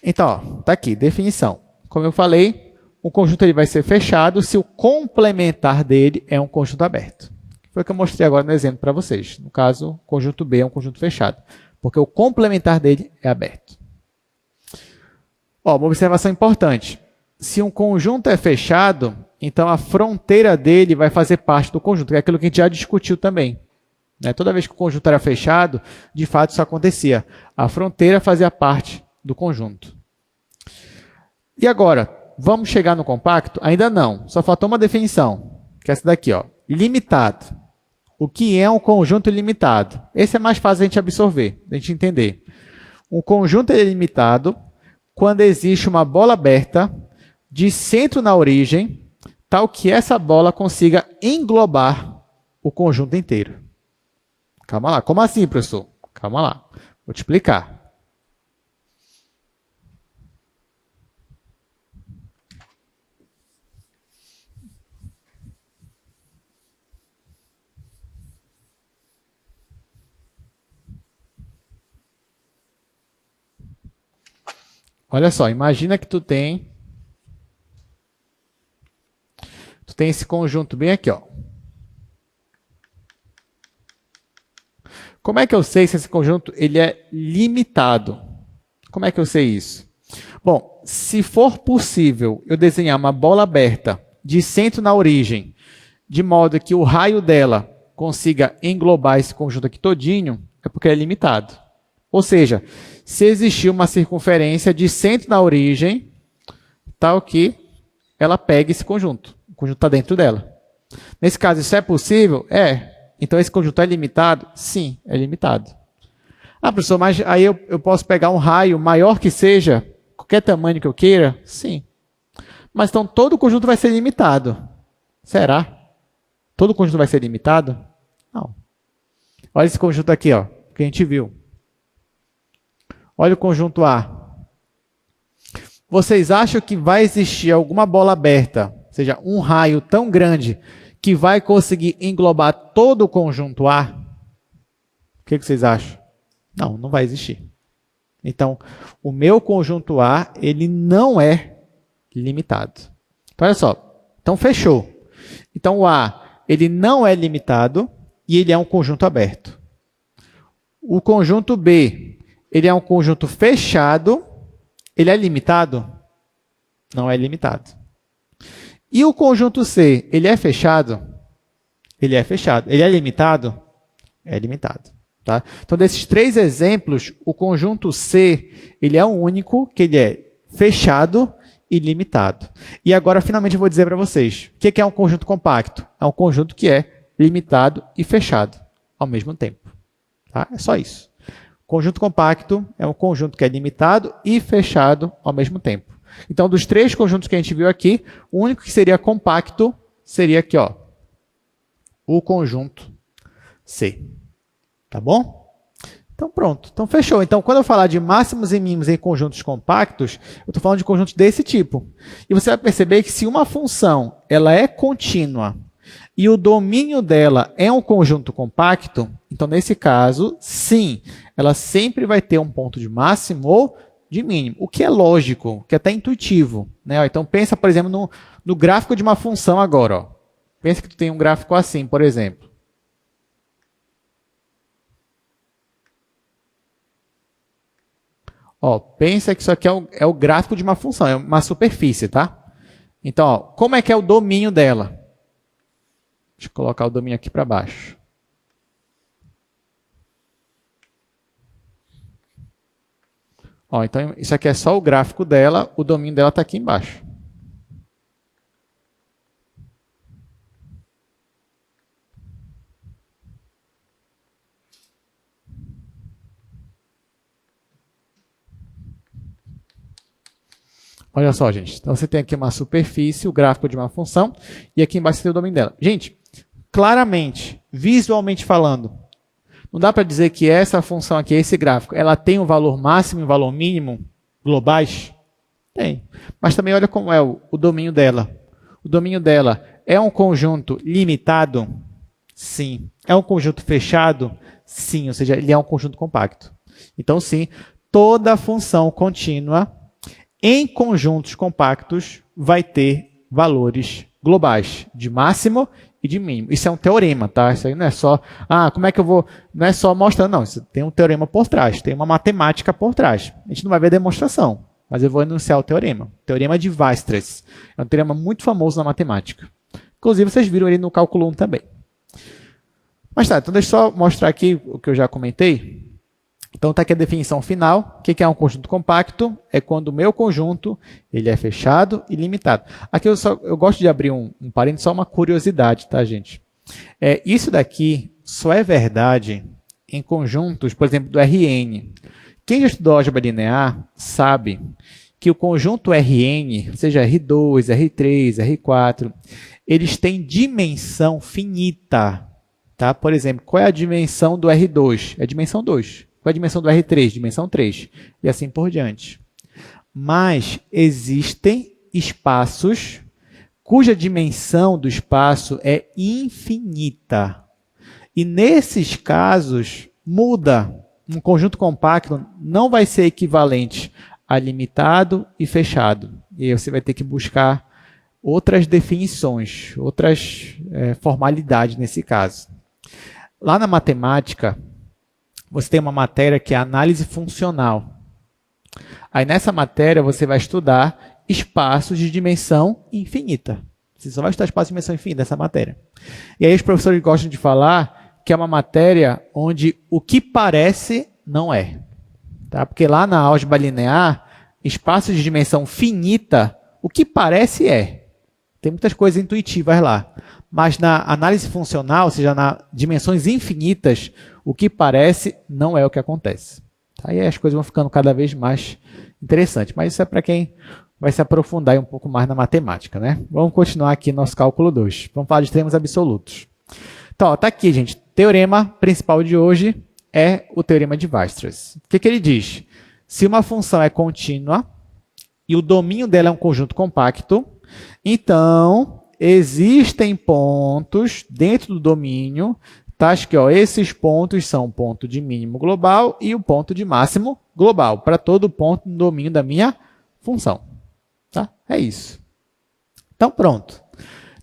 Então, está aqui, definição. Como eu falei, o conjunto ele vai ser fechado se o complementar dele é um conjunto aberto. Foi o que eu mostrei agora no exemplo para vocês. No caso, o conjunto B é um conjunto fechado, porque o complementar dele é aberto. Ó, uma observação importante. Se um conjunto é fechado, então a fronteira dele vai fazer parte do conjunto, que é aquilo que a gente já discutiu também. Toda vez que o conjunto era fechado, de fato isso acontecia. A fronteira fazia parte do conjunto. E agora, vamos chegar no compacto? Ainda não, só faltou uma definição, que é essa daqui, ó, limitado. O que é um conjunto ilimitado? Esse é mais fácil a gente absorver, a gente entender. Um conjunto é limitado quando existe uma bola aberta de centro na origem, tal que essa bola consiga englobar o conjunto inteiro. Calma lá. Como assim, professor? Calma lá. Vou te explicar. Olha só, imagina que tu tem esse conjunto bem aqui, ó. Como é que eu sei se esse conjunto ele é limitado? Como é que eu sei isso? Bom, se for possível eu desenhar uma bola aberta de centro na origem, de modo que o raio dela consiga englobar esse conjunto aqui todinho, é porque é limitado. Ou seja, se existir uma circunferência de centro na origem, tal que ela pegue esse conjunto. O conjunto está dentro dela. Nesse caso, isso é possível? É. Então, esse conjunto é limitado? Sim, é limitado. Ah, professor, mas aí eu posso pegar um raio maior que seja, qualquer tamanho que eu queira? Sim. Mas então, todo o conjunto vai ser limitado. Será? Todo o conjunto vai ser limitado? Não. Olha esse conjunto aqui, ó, que a gente viu. Olha o conjunto A. Vocês acham que vai existir alguma bola aberta, ou seja, um raio tão grande, que vai conseguir englobar todo o conjunto A? O que vocês acham? Não, não vai existir. Então, o meu conjunto A, ele não é limitado. Então, olha só. Então, fechou. Então, o A, ele não é limitado e ele é um conjunto aberto. O conjunto B, ele é um conjunto fechado. Ele é limitado? Não é limitado. E o conjunto C, ele é fechado? Ele é fechado. Ele é limitado? É limitado. Tá? Então, desses três exemplos, o conjunto C, ele é o único que ele é fechado e limitado. E agora, finalmente, eu vou dizer para vocês, o que é um conjunto compacto? É um conjunto que é limitado e fechado ao mesmo tempo. Tá? É só isso. Conjunto compacto é um conjunto que é limitado e fechado ao mesmo tempo. Então, dos três conjuntos que a gente viu aqui, o único que seria compacto seria aqui, ó, o conjunto C. Tá bom? Então pronto, então fechou. Então quando eu falar de máximos e mínimos em conjuntos compactos, eu estou falando de conjuntos desse tipo. E você vai perceber que se uma função ela é contínua e o domínio dela é um conjunto compacto, então nesse caso, sim, ela sempre vai ter um ponto de máximo ou de mínimo, o que é lógico, que é até intuitivo, né? Então pensa, por exemplo, no gráfico de uma função agora. Ó. Pensa que tu tem um gráfico assim, por exemplo. Ó, pensa que isso aqui é o gráfico de uma função, é uma superfície, tá? Então, ó, como é que é o domínio dela? Deixa eu colocar o domínio aqui para baixo. Ó, então, isso aqui é só o gráfico dela, o domínio dela está aqui embaixo. Olha só, gente. Então, você tem aqui uma superfície, o gráfico de uma função, e aqui embaixo você tem o domínio dela. Gente, claramente, visualmente falando, não dá para dizer que essa função aqui, esse gráfico, ela tem um valor máximo e um valor mínimo globais? Tem. Mas também olha como é o domínio dela. O domínio dela é um conjunto limitado? Sim. É um conjunto fechado? Sim. Ou seja, ele é um conjunto compacto. Então, sim, toda função contínua em conjuntos compactos vai ter valores globais de máximo e de mínimo. Isso é um teorema, tá? Isso aí não é só, como é que eu vou... Não é só mostrando, não. Isso tem um teorema por trás, tem uma matemática por trás. A gente não vai ver demonstração, mas eu vou enunciar o teorema. Teorema de Weierstrass. É um teorema muito famoso na matemática. Inclusive, vocês viram ele no cálculo 1 também. Mas tá, então deixa eu só mostrar aqui o que eu já comentei. Então está aqui a definição final. O que é um conjunto compacto? É quando o meu conjunto ele é fechado e limitado. Aqui eu gosto de abrir um parênteses, só uma curiosidade, tá, gente? Isso daqui só é verdade em conjuntos, por exemplo, do Rn. Quem já estudou álgebra linear sabe que o conjunto Rn, seja R2, R3, R4, eles têm dimensão finita. Tá? Por exemplo, qual é a dimensão do R2? É a dimensão 2. Qual é a dimensão do R3? Dimensão 3. E assim por diante. Mas existem espaços cuja dimensão do espaço é infinita. E nesses casos, muda. Um conjunto compacto não vai ser equivalente a limitado e fechado. E aí você vai ter que buscar outras definições, outras formalidades nesse caso. Lá na matemática, você tem uma matéria que é análise funcional. Aí nessa matéria você vai estudar espaços de dimensão infinita. Você só vai estudar espaços de dimensão infinita nessa matéria. E aí os professores gostam de falar que é uma matéria onde o que parece não é. Tá? Porque lá na álgebra linear, espaços de dimensão finita, o que parece é. Tem muitas coisas intuitivas lá. Mas na análise funcional, ou seja, nas dimensões infinitas, o que parece não é o que acontece. Aí as coisas vão ficando cada vez mais interessantes. Mas isso é para quem vai se aprofundar um pouco mais na matemática, né? Vamos continuar aqui nosso cálculo 2. Vamos falar de termos absolutos. Então, está aqui, gente. Teorema principal de hoje é o teorema de Weierstrass. O que ele diz? Se uma função é contínua e o domínio dela é um conjunto compacto, então existem pontos dentro do domínio. Tá, acho que esses pontos são o ponto de mínimo global e o ponto de máximo global, para todo ponto no domínio da minha função. Tá? É isso. Então, pronto.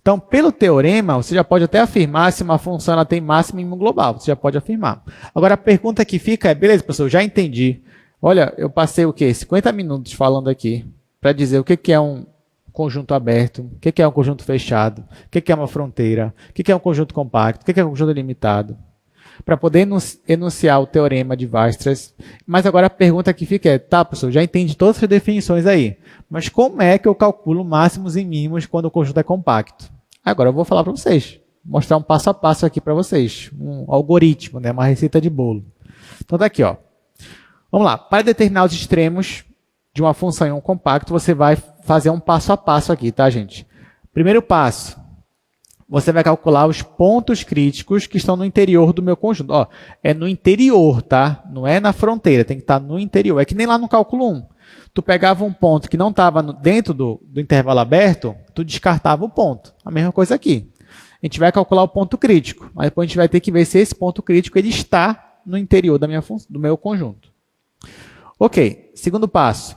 Então, pelo teorema, você já pode até afirmar se uma função ela tem máximo e mínimo global. Você já pode afirmar. Agora, a pergunta que fica é, beleza, professor, eu já entendi. Olha, eu passei o quê? 50 minutos falando aqui para dizer o que é um conjunto aberto, o que é um conjunto fechado, o que é uma fronteira, o que é um conjunto compacto, o que é um conjunto limitado, para poder enunciar o teorema de Weierstrass. Mas agora a pergunta que fica é, tá, professor, já entendi todas as definições aí, mas como é que eu calculo máximos e mínimos quando o conjunto é compacto? Agora eu vou falar para vocês, mostrar um passo a passo aqui para vocês, um algoritmo, né, uma receita de bolo. Então tá aqui, ó. Vamos lá, para determinar os extremos de uma função em um compacto, você vai fazer um passo a passo aqui, tá, gente? Primeiro passo, você vai calcular os pontos críticos que estão no interior do meu conjunto. Ó, é no interior, tá? Não é na fronteira, tem que estar no interior. É que nem lá no cálculo 1. Tu pegava um ponto que não estava dentro do intervalo aberto, tu descartava o ponto. A mesma coisa aqui. A gente vai calcular o ponto crítico, mas depois a gente vai ter que ver se esse ponto crítico ele está no interior do meu conjunto. Ok, segundo passo.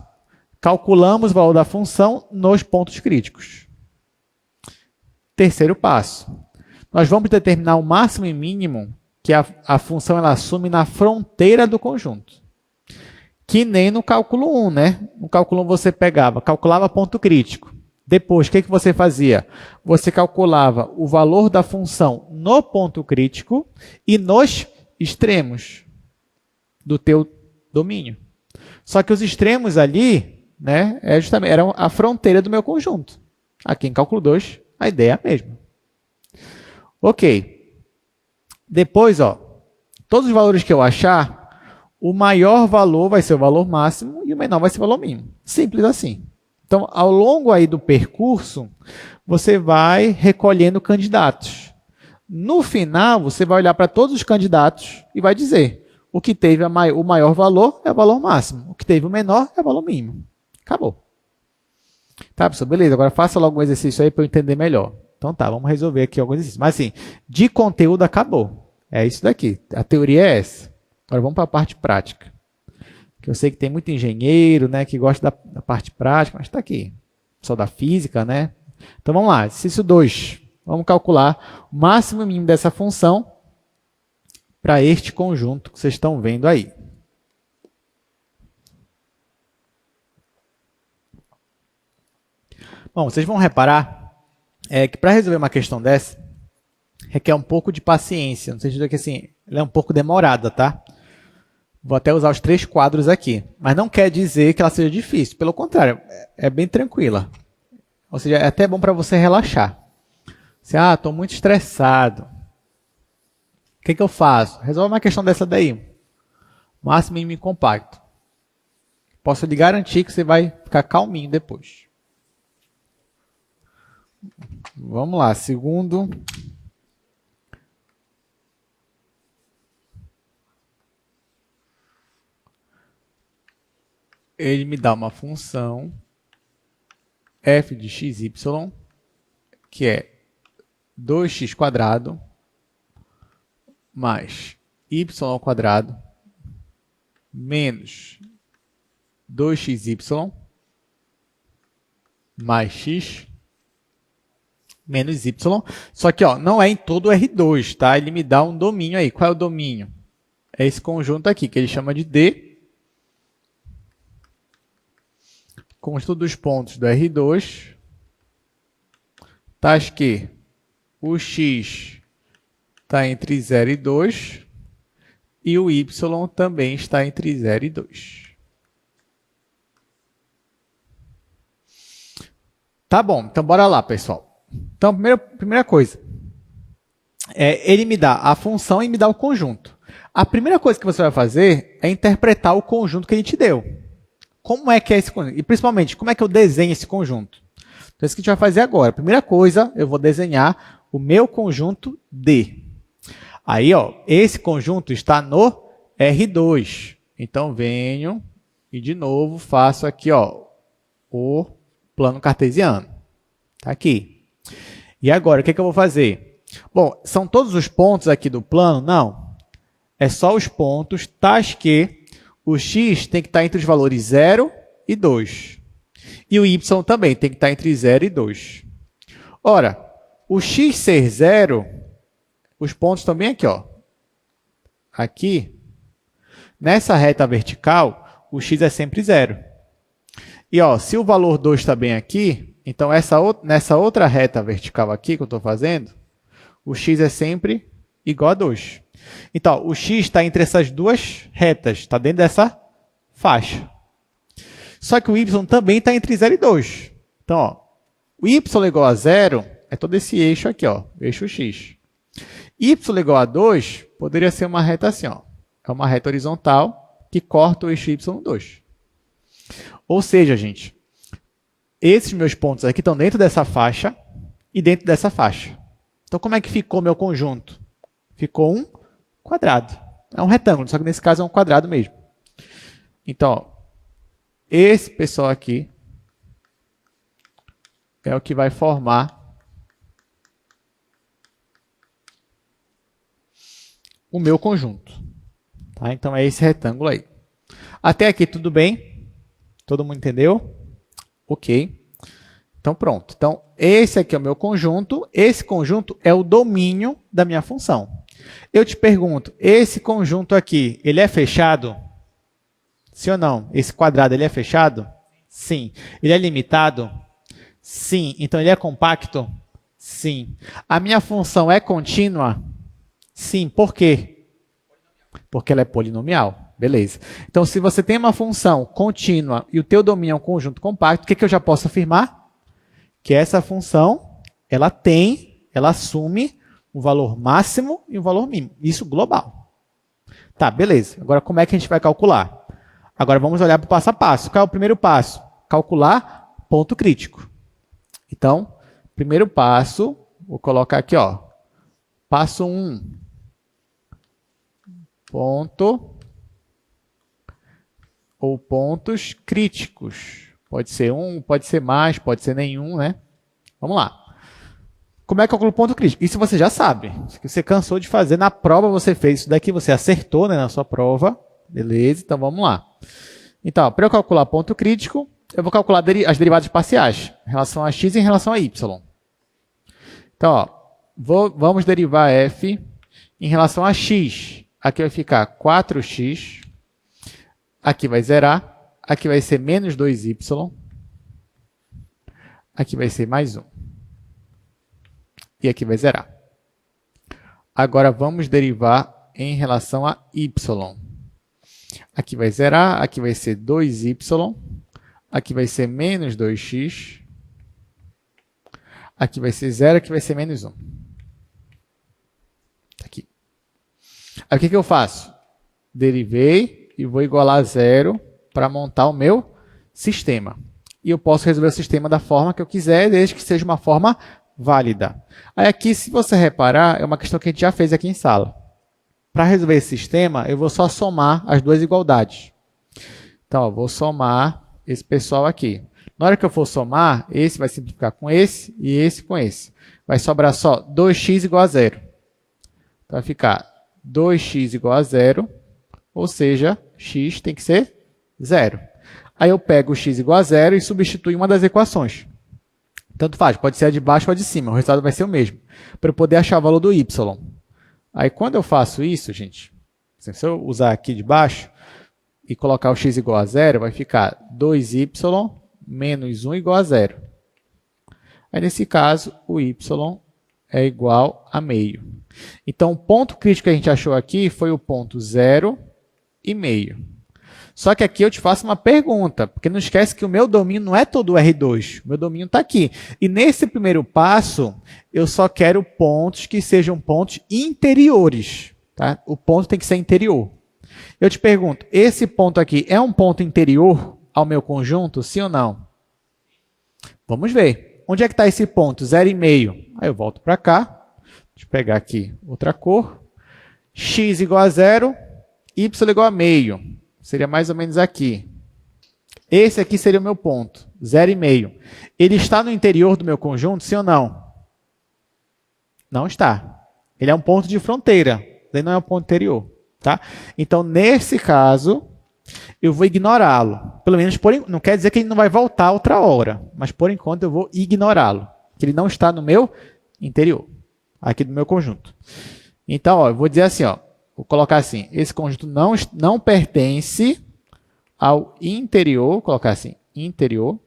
Calculamos o valor da função nos pontos críticos. Terceiro passo. Nós vamos determinar o máximo e mínimo que a função ela assume na fronteira do conjunto. Que nem no cálculo 1, né? No cálculo 1 você calculava ponto crítico. Depois, o que você fazia? Você calculava o valor da função no ponto crítico e nos extremos do teu domínio. Só que os extremos ali, né, eram a fronteira do meu conjunto. Aqui em cálculo 2, a ideia é a mesma. Ok. Depois, ó, todos os valores que eu achar, o maior valor vai ser o valor máximo e o menor vai ser o valor mínimo. Simples assim. Então, ao longo aí do percurso, você vai recolhendo candidatos. No final, você vai olhar para todos os candidatos e vai dizer o que teve o maior valor é o valor máximo, o que teve o menor é o valor mínimo. Acabou. Tá, pessoal? Beleza, agora faça logo um exercício aí para eu entender melhor. Então tá, vamos resolver aqui alguns exercícios. Mas assim, de conteúdo acabou. É isso daqui. A teoria é essa. Agora vamos para a parte prática. Que eu sei que tem muito engenheiro, né, que gosta da parte prática, mas está aqui. Só da física, né? Então vamos lá, exercício 2. Vamos calcular o máximo e mínimo dessa função para este conjunto que vocês estão vendo aí. Bom, vocês vão reparar que para resolver uma questão dessa, requer um pouco de paciência. No sentido que assim, ela é um pouco demorada, tá? Vou até usar os 3 quadros aqui. Mas não quer dizer que ela seja difícil. Pelo contrário, é bem tranquila. Ou seja, é até bom para você relaxar. Você, estou muito estressado. O que eu faço? Resolve uma questão dessa daí. Máximo, mínimo e compacto. Posso lhe garantir que você vai ficar calminho depois. Vamos lá. Segundo. Ele me dá uma função f de xy, que é 2x² mais y² menos 2xy mais x menos y. Só que não é em todo o R2, tá? Ele me dá um domínio aí. Qual é o domínio? É esse conjunto aqui, que ele chama de D. Conjunto dos pontos do R2, tais que o x está entre 0 e 2 e o y também está entre 0 e 2. Tá bom, então bora lá, pessoal. Então, primeira coisa, ele me dá a função e me dá o conjunto. A primeira coisa que você vai fazer é interpretar o conjunto que ele te deu. Como é que é esse conjunto? E, principalmente, como é que eu desenho esse conjunto? Então, isso que a gente vai fazer agora. Primeira coisa, eu vou desenhar o meu conjunto D. Aí, esse conjunto está no R2. Então, venho e, de novo, faço aqui o plano cartesiano. Está aqui. E agora, o que eu vou fazer? Bom, são todos os pontos aqui do plano? Não. É só os pontos tais que o x tem que estar entre os valores 0 e 2. E o y também tem que estar entre 0 e 2. Ora, o x ser 0, os pontos também aqui, Aqui, nessa reta vertical, o x é sempre 0. E se o valor 2 está bem aqui, então nessa outra reta vertical aqui que eu estou fazendo, o x é sempre igual a 2. Então, o x está entre essas duas retas, está dentro dessa faixa. Só que o y também está entre 0 e 2. Então, o y igual a 0 é todo esse eixo aqui, eixo x. Y igual a 2 poderia ser uma reta assim, é uma reta horizontal que corta o eixo y2. Ou seja, gente, esses meus pontos aqui estão dentro dessa faixa e dentro dessa faixa. Então, como é que ficou meu conjunto? Ficou um quadrado. É um retângulo, só que nesse caso é um quadrado mesmo. Então, ó, esse pessoal aqui é o que vai formar o meu conjunto. Tá? Então, é esse retângulo aí. Até aqui tudo bem? Todo mundo entendeu? Ok. Então, pronto. Então, esse aqui é o meu conjunto. Esse conjunto é o domínio da minha função. Eu te pergunto, esse conjunto aqui, ele é fechado? Sim ou não? Esse quadrado, ele é fechado? Sim. Ele é limitado? Sim. Então, ele é compacto? Sim. A minha função é contínua? Sim. Por quê? Porque ela é polinomial. Beleza. Então, se você tem uma função contínua e o teu domínio é um conjunto compacto, o que eu já posso afirmar? Que essa função, ela assume um valor máximo e um valor mínimo. Isso global. Tá, beleza. Agora, como é que a gente vai calcular? Agora, vamos olhar para o passo a passo. Qual é o primeiro passo? Calcular ponto crítico. Então, primeiro passo, vou colocar aqui, ó. Passo 1. Ponto ou pontos críticos. Pode ser um, pode ser mais, pode ser nenhum, né? Vamos lá. Como é que eu calculo o ponto crítico? Isso você já sabe. Isso que você cansou de fazer. Na prova você fez isso daqui, você acertou, né, na sua prova. Beleza, então vamos lá. Então, para eu calcular ponto crítico, eu vou calcular as derivadas parciais em relação a x e em relação a y. Então, ó, vamos derivar f em relação a x. Aqui vai ficar 4x. Aqui vai zerar. Aqui vai ser menos 2y. Aqui vai ser mais 1. E aqui vai zerar. Agora, vamos derivar em relação a y. Aqui vai zerar, aqui vai ser 2y. Aqui vai ser menos 2x. Aqui vai ser zero, aqui vai ser menos 1. Aqui. Aí, o que eu faço? Derivei e vou igualar a zero para montar o meu sistema. E eu posso resolver o sistema da forma que eu quiser, desde que seja uma forma válida. Aí aqui, se você reparar, é uma questão que a gente já fez aqui em sala. Para resolver esse sistema, eu vou só somar as duas igualdades. Então, ó, vou somar esse pessoal aqui. Na hora que eu for somar, esse vai simplificar com esse e esse com esse. Vai sobrar só 2x igual a zero. Então, vai ficar 2x igual a zero, ou seja, x tem que ser zero. Aí eu pego o x igual a zero e substituo uma das equações. Tanto faz, pode ser a de baixo ou a de cima, o resultado vai ser o mesmo. Para eu poder achar o valor do y. Aí quando eu faço isso, gente, se eu usar aqui de baixo e colocar o x igual a zero, vai ficar 2y menos 1 igual a zero. Aí nesse caso, o y é igual a meio. Então o ponto crítico que a gente achou aqui foi o ponto 0 e meio. Só que aqui eu te faço uma pergunta, porque não esquece que o meu domínio não é todo o R2, o meu domínio está aqui. E nesse primeiro passo, eu só quero pontos que sejam pontos interiores. Tá? O ponto tem que ser interior. Eu te pergunto, esse ponto aqui é um ponto interior ao meu conjunto, sim ou não? Vamos ver. Onde é que está esse ponto? 0,5. Aí eu volto para cá. Deixa eu pegar aqui outra cor. X igual a 0, y igual a meio. Seria mais ou menos aqui. Esse aqui seria o meu ponto, 0,5. Ele está no interior do meu conjunto, sim ou não? Não está. Ele é um ponto de fronteira, ele não é um ponto interior. Tá? Então, nesse caso, eu vou ignorá-lo. Pelo menos, não quer dizer que ele não vai voltar outra hora, mas por enquanto eu vou ignorá-lo, que ele não está no meu interior, aqui do meu conjunto. Então, ó, eu vou dizer assim, ó, vou colocar assim, esse conjunto não pertence ao interior, vou colocar assim, interior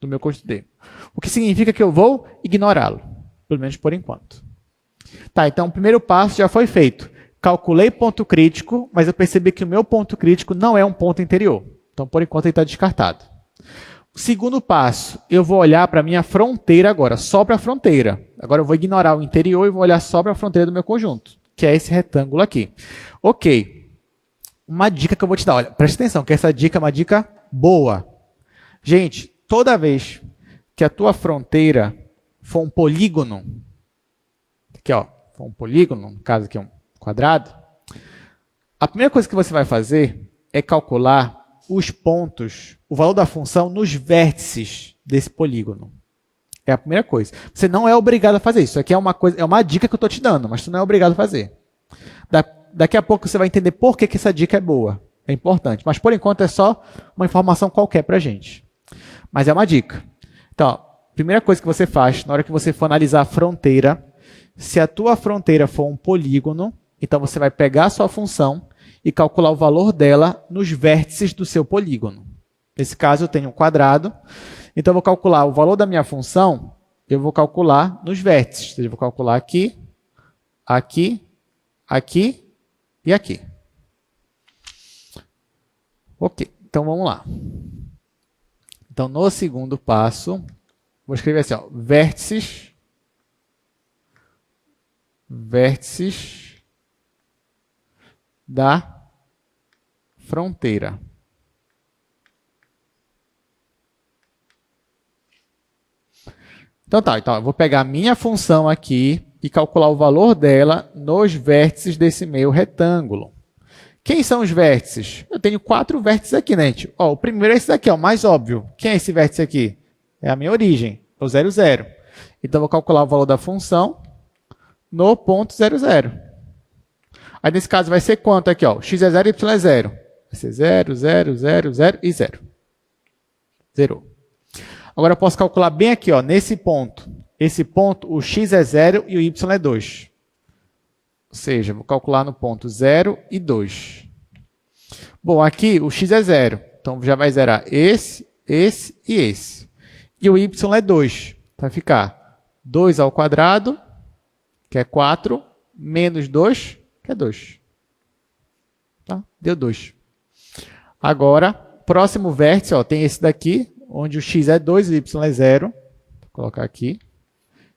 do meu conjunto D. O que significa que eu vou ignorá-lo, pelo menos por enquanto. Tá, então o primeiro passo já foi feito. Calculei ponto crítico, mas eu percebi que o meu ponto crítico não é um ponto interior. Então, por enquanto, ele está descartado. O segundo passo, eu vou olhar para a minha fronteira agora, só para a fronteira. Agora eu vou ignorar o interior e vou olhar só para a fronteira do meu conjunto, que é esse retângulo aqui. Ok. Uma dica que eu vou te dar. Olha, presta atenção, que essa dica é uma dica boa. Gente, toda vez que a tua fronteira for um polígono, aqui, ó, um polígono, no caso aqui um quadrado, a primeira coisa que você vai fazer é calcular os pontos, o valor da função nos vértices desse polígono. É a primeira coisa. Você não é obrigado a fazer isso. Isso aqui é uma coisa, é uma dica que eu estou te dando, mas você não é obrigado a fazer. Daqui a pouco você vai entender por que essa dica é boa. É importante. Mas, por enquanto, é só uma informação qualquer para a gente. Mas é uma dica. Então, ó, primeira coisa que você faz, na hora que você for analisar a fronteira, se a tua fronteira for um polígono, então você vai pegar a sua função e calcular o valor dela nos vértices do seu polígono. Nesse caso, eu tenho um quadrado. Então, eu vou calcular o valor da minha função, eu vou calcular nos vértices. Eu vou calcular aqui, aqui, aqui e aqui. Ok, então vamos lá. Então, no segundo passo, vou escrever assim, ó, vértices da fronteira. Então tá, então eu vou pegar a minha função aqui e calcular o valor dela nos vértices desse meu retângulo. Quem são os vértices? Eu tenho 4 vértices aqui, né, gente? Ó, o primeiro é esse daqui, ó, o mais óbvio. Quem é esse vértice aqui? É a minha origem, o 0, 0. Então, eu vou calcular o valor da função no ponto 0, 0. Aí, nesse caso, vai ser quanto aqui? Ó? X é 0, Y é 0. Vai ser 0, 0, 0, 0 e 0. Zerou. Agora, eu posso calcular bem aqui, ó, nesse ponto. Esse ponto, o x é 0 e o y é 2. Ou seja, vou calcular no ponto 0 e 2. Bom, aqui o x é 0. Então, já vai zerar esse, esse e esse. E o y é 2. Vai ficar 2 ao quadrado, que é 4, menos 2, que é 2. Tá? Deu 2. Agora, próximo vértice, ó, tem esse daqui, onde o x é 2 e o y é 0. Vou colocar aqui.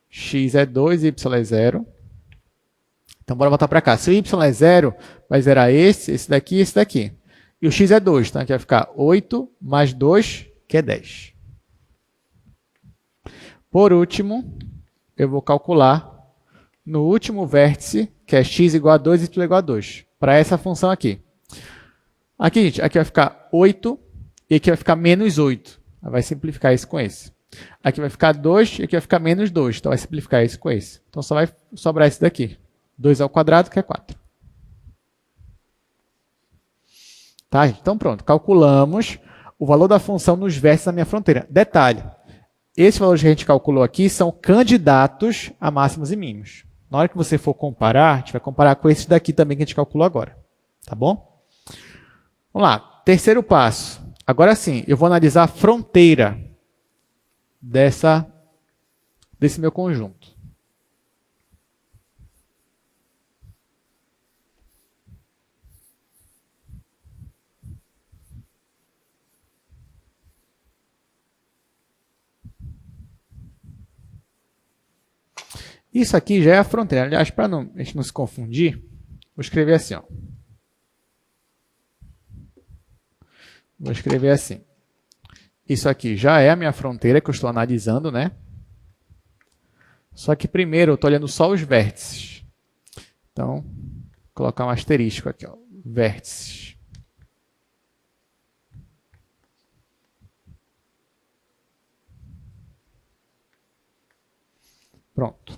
X é 2 e y é 0. Então, bora voltar para cá. Se o y é 0, vai zerar esse daqui e esse daqui. E o x é 2, então aqui vai ficar 8 mais 2, que é 10. Por último, eu vou calcular no último vértice, que é x igual a 2 e y igual a 2, para essa função aqui. Aqui, gente, aqui vai ficar 8 e aqui vai ficar menos 8. Vai simplificar isso com esse. Aqui vai ficar 2 e aqui vai ficar menos 2. Então, vai simplificar isso com esse. Então, só vai sobrar esse daqui. 2 ao quadrado, que é 4. Tá? Então, pronto. Calculamos o valor da função nos vértices da minha fronteira. Detalhe. Esses valores que a gente calculou aqui são candidatos a máximos e mínimos. Na hora que você for comparar, a gente vai comparar com esses daqui também que a gente calculou agora. Tá bom? Vamos lá. Terceiro passo. Agora sim, eu vou analisar a fronteira desse meu conjunto. Isso aqui já é a fronteira. Aliás, para a gente não se confundir, vou escrever assim, ó. Vou escrever assim. Isso aqui já é a minha fronteira que eu estou analisando, né? Só que primeiro eu estou olhando só os vértices. Então, vou colocar um asterisco aqui, ó. Vértices. Pronto.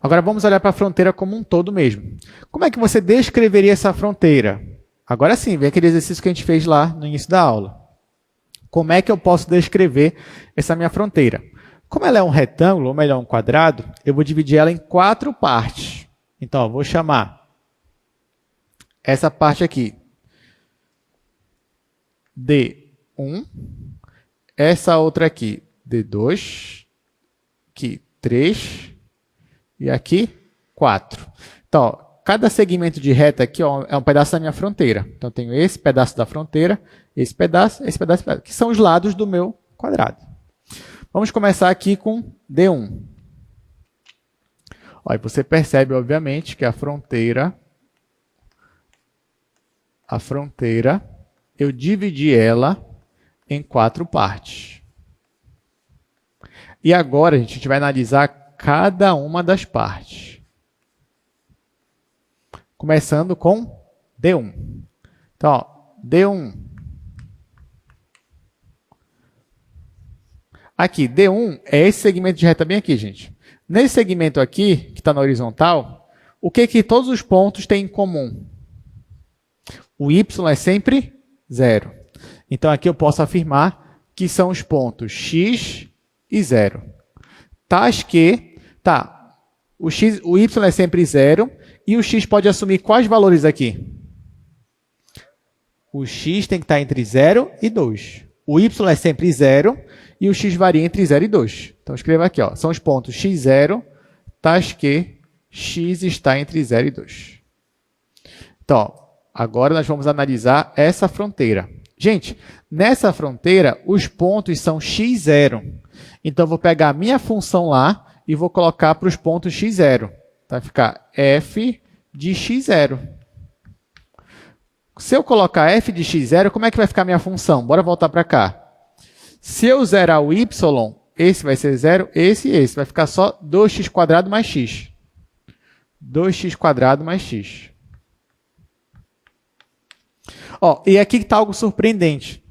Agora vamos olhar para a fronteira como um todo mesmo. Como é que você descreveria essa fronteira? Agora sim, vem aquele exercício que a gente fez lá no início da aula. Como é que eu posso descrever essa minha fronteira? Como ela é um retângulo, ou melhor, um quadrado, eu vou dividir ela em 4 partes. Então, eu vou chamar essa parte aqui D1, essa outra aqui D2, aqui 3 e aqui 4. Então, ó, cada segmento de reta aqui, ó, é um pedaço da minha fronteira. Então, eu tenho esse pedaço da fronteira, esse pedaço, que são os lados do meu quadrado. Vamos começar aqui com D1. Ó, e você percebe, obviamente, que a fronteira, eu dividi ela em 4 partes. E agora, a gente vai analisar cada uma das partes. começando com D1. Então, ó, D1. Aqui, D1 é esse segmento de reta bem aqui, gente. Nesse segmento aqui, que está na horizontal, o que todos os pontos têm em comum? O y é sempre 0. Então, aqui eu posso afirmar que são os pontos x e 0. Tais que, o y é sempre 0 e o x pode assumir quais valores aqui? O x tem que estar entre 0 e 2. O y é sempre 0 e o x varia entre 0 e 2. Então, escreva aqui, ó, são os pontos x0, tais que x está entre 0 e 2. Então, ó, agora nós vamos analisar essa fronteira. Gente, nessa fronteira, os pontos são x0. Então, eu vou pegar a minha função lá e vou colocar para os pontos x0. Vai ficar f de x0. Se eu colocar f de x0, como é que vai ficar a minha função? Bora voltar para cá. Se eu zerar o y, esse vai ser 0, esse e esse. Vai ficar só 2x² mais x. 2x² mais x. Ó, e aqui está algo surpreendente.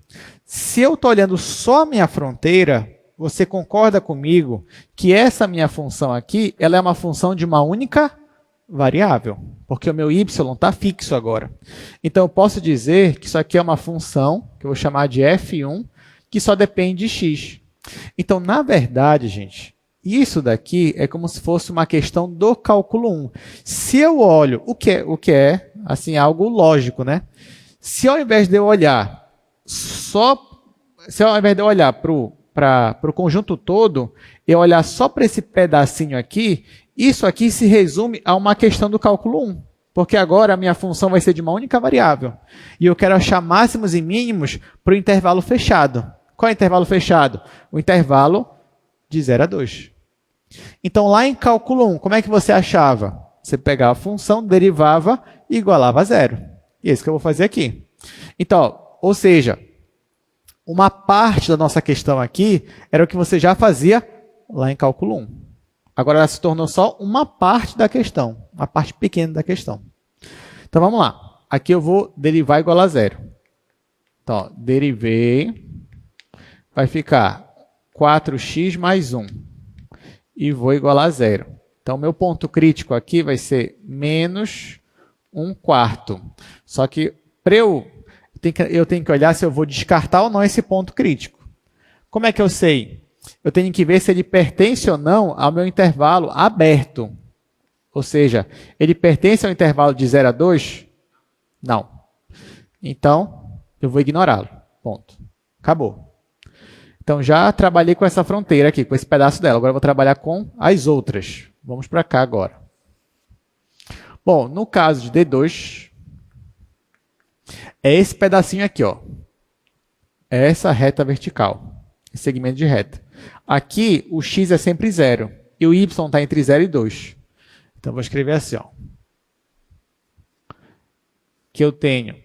Se eu estou olhando só a minha fronteira, você concorda comigo que essa minha função aqui, ela é uma função de uma única variável, porque o meu y está fixo agora. Então, eu posso dizer que isso aqui é uma função, que eu vou chamar de f1, que só depende de x. Então, na verdade, gente, isso daqui é como se fosse uma questão do cálculo 1. Se eu olho, o que é assim, algo lógico, né? Se ao invés de eu olhar para o conjunto todo, eu olhar só para esse pedacinho aqui, isso aqui se resume a uma questão do cálculo 1. Porque agora a minha função vai ser de uma única variável. E eu quero achar máximos e mínimos para o intervalo fechado. Qual é o intervalo fechado? O intervalo de 0 a 2. Então, lá em cálculo 1, como é que você achava? Você pegava a função, derivava e igualava a 0. E é isso que eu vou fazer aqui. Então, ou seja, uma parte da nossa questão aqui era o que você já fazia lá em cálculo 1. Agora ela se tornou só uma parte da questão, uma parte pequena da questão. Então, vamos lá. Aqui eu vou derivar igual a 0. Então, ó, derivei, vai ficar 4x mais 1. E vou igualar a 0. Então, meu ponto crítico aqui vai ser menos 1/4. Só que eu tenho que olhar se eu vou descartar ou não esse ponto crítico. Como é que eu sei? Eu tenho que ver se ele pertence ou não ao meu intervalo aberto. Ou seja, ele pertence ao intervalo de 0 a 2? Não. Então, eu vou ignorá-lo. Ponto. Acabou. Então, já trabalhei com essa fronteira aqui, com esse pedaço dela. Agora, eu vou trabalhar com as outras. Vamos para cá agora. Bom, no caso de D2, é esse pedacinho aqui, ó. É essa reta vertical, esse segmento de reta. Aqui, o x é sempre 0, e o y está entre 0 e 2. Então, vou escrever assim, ó. Que eu tenho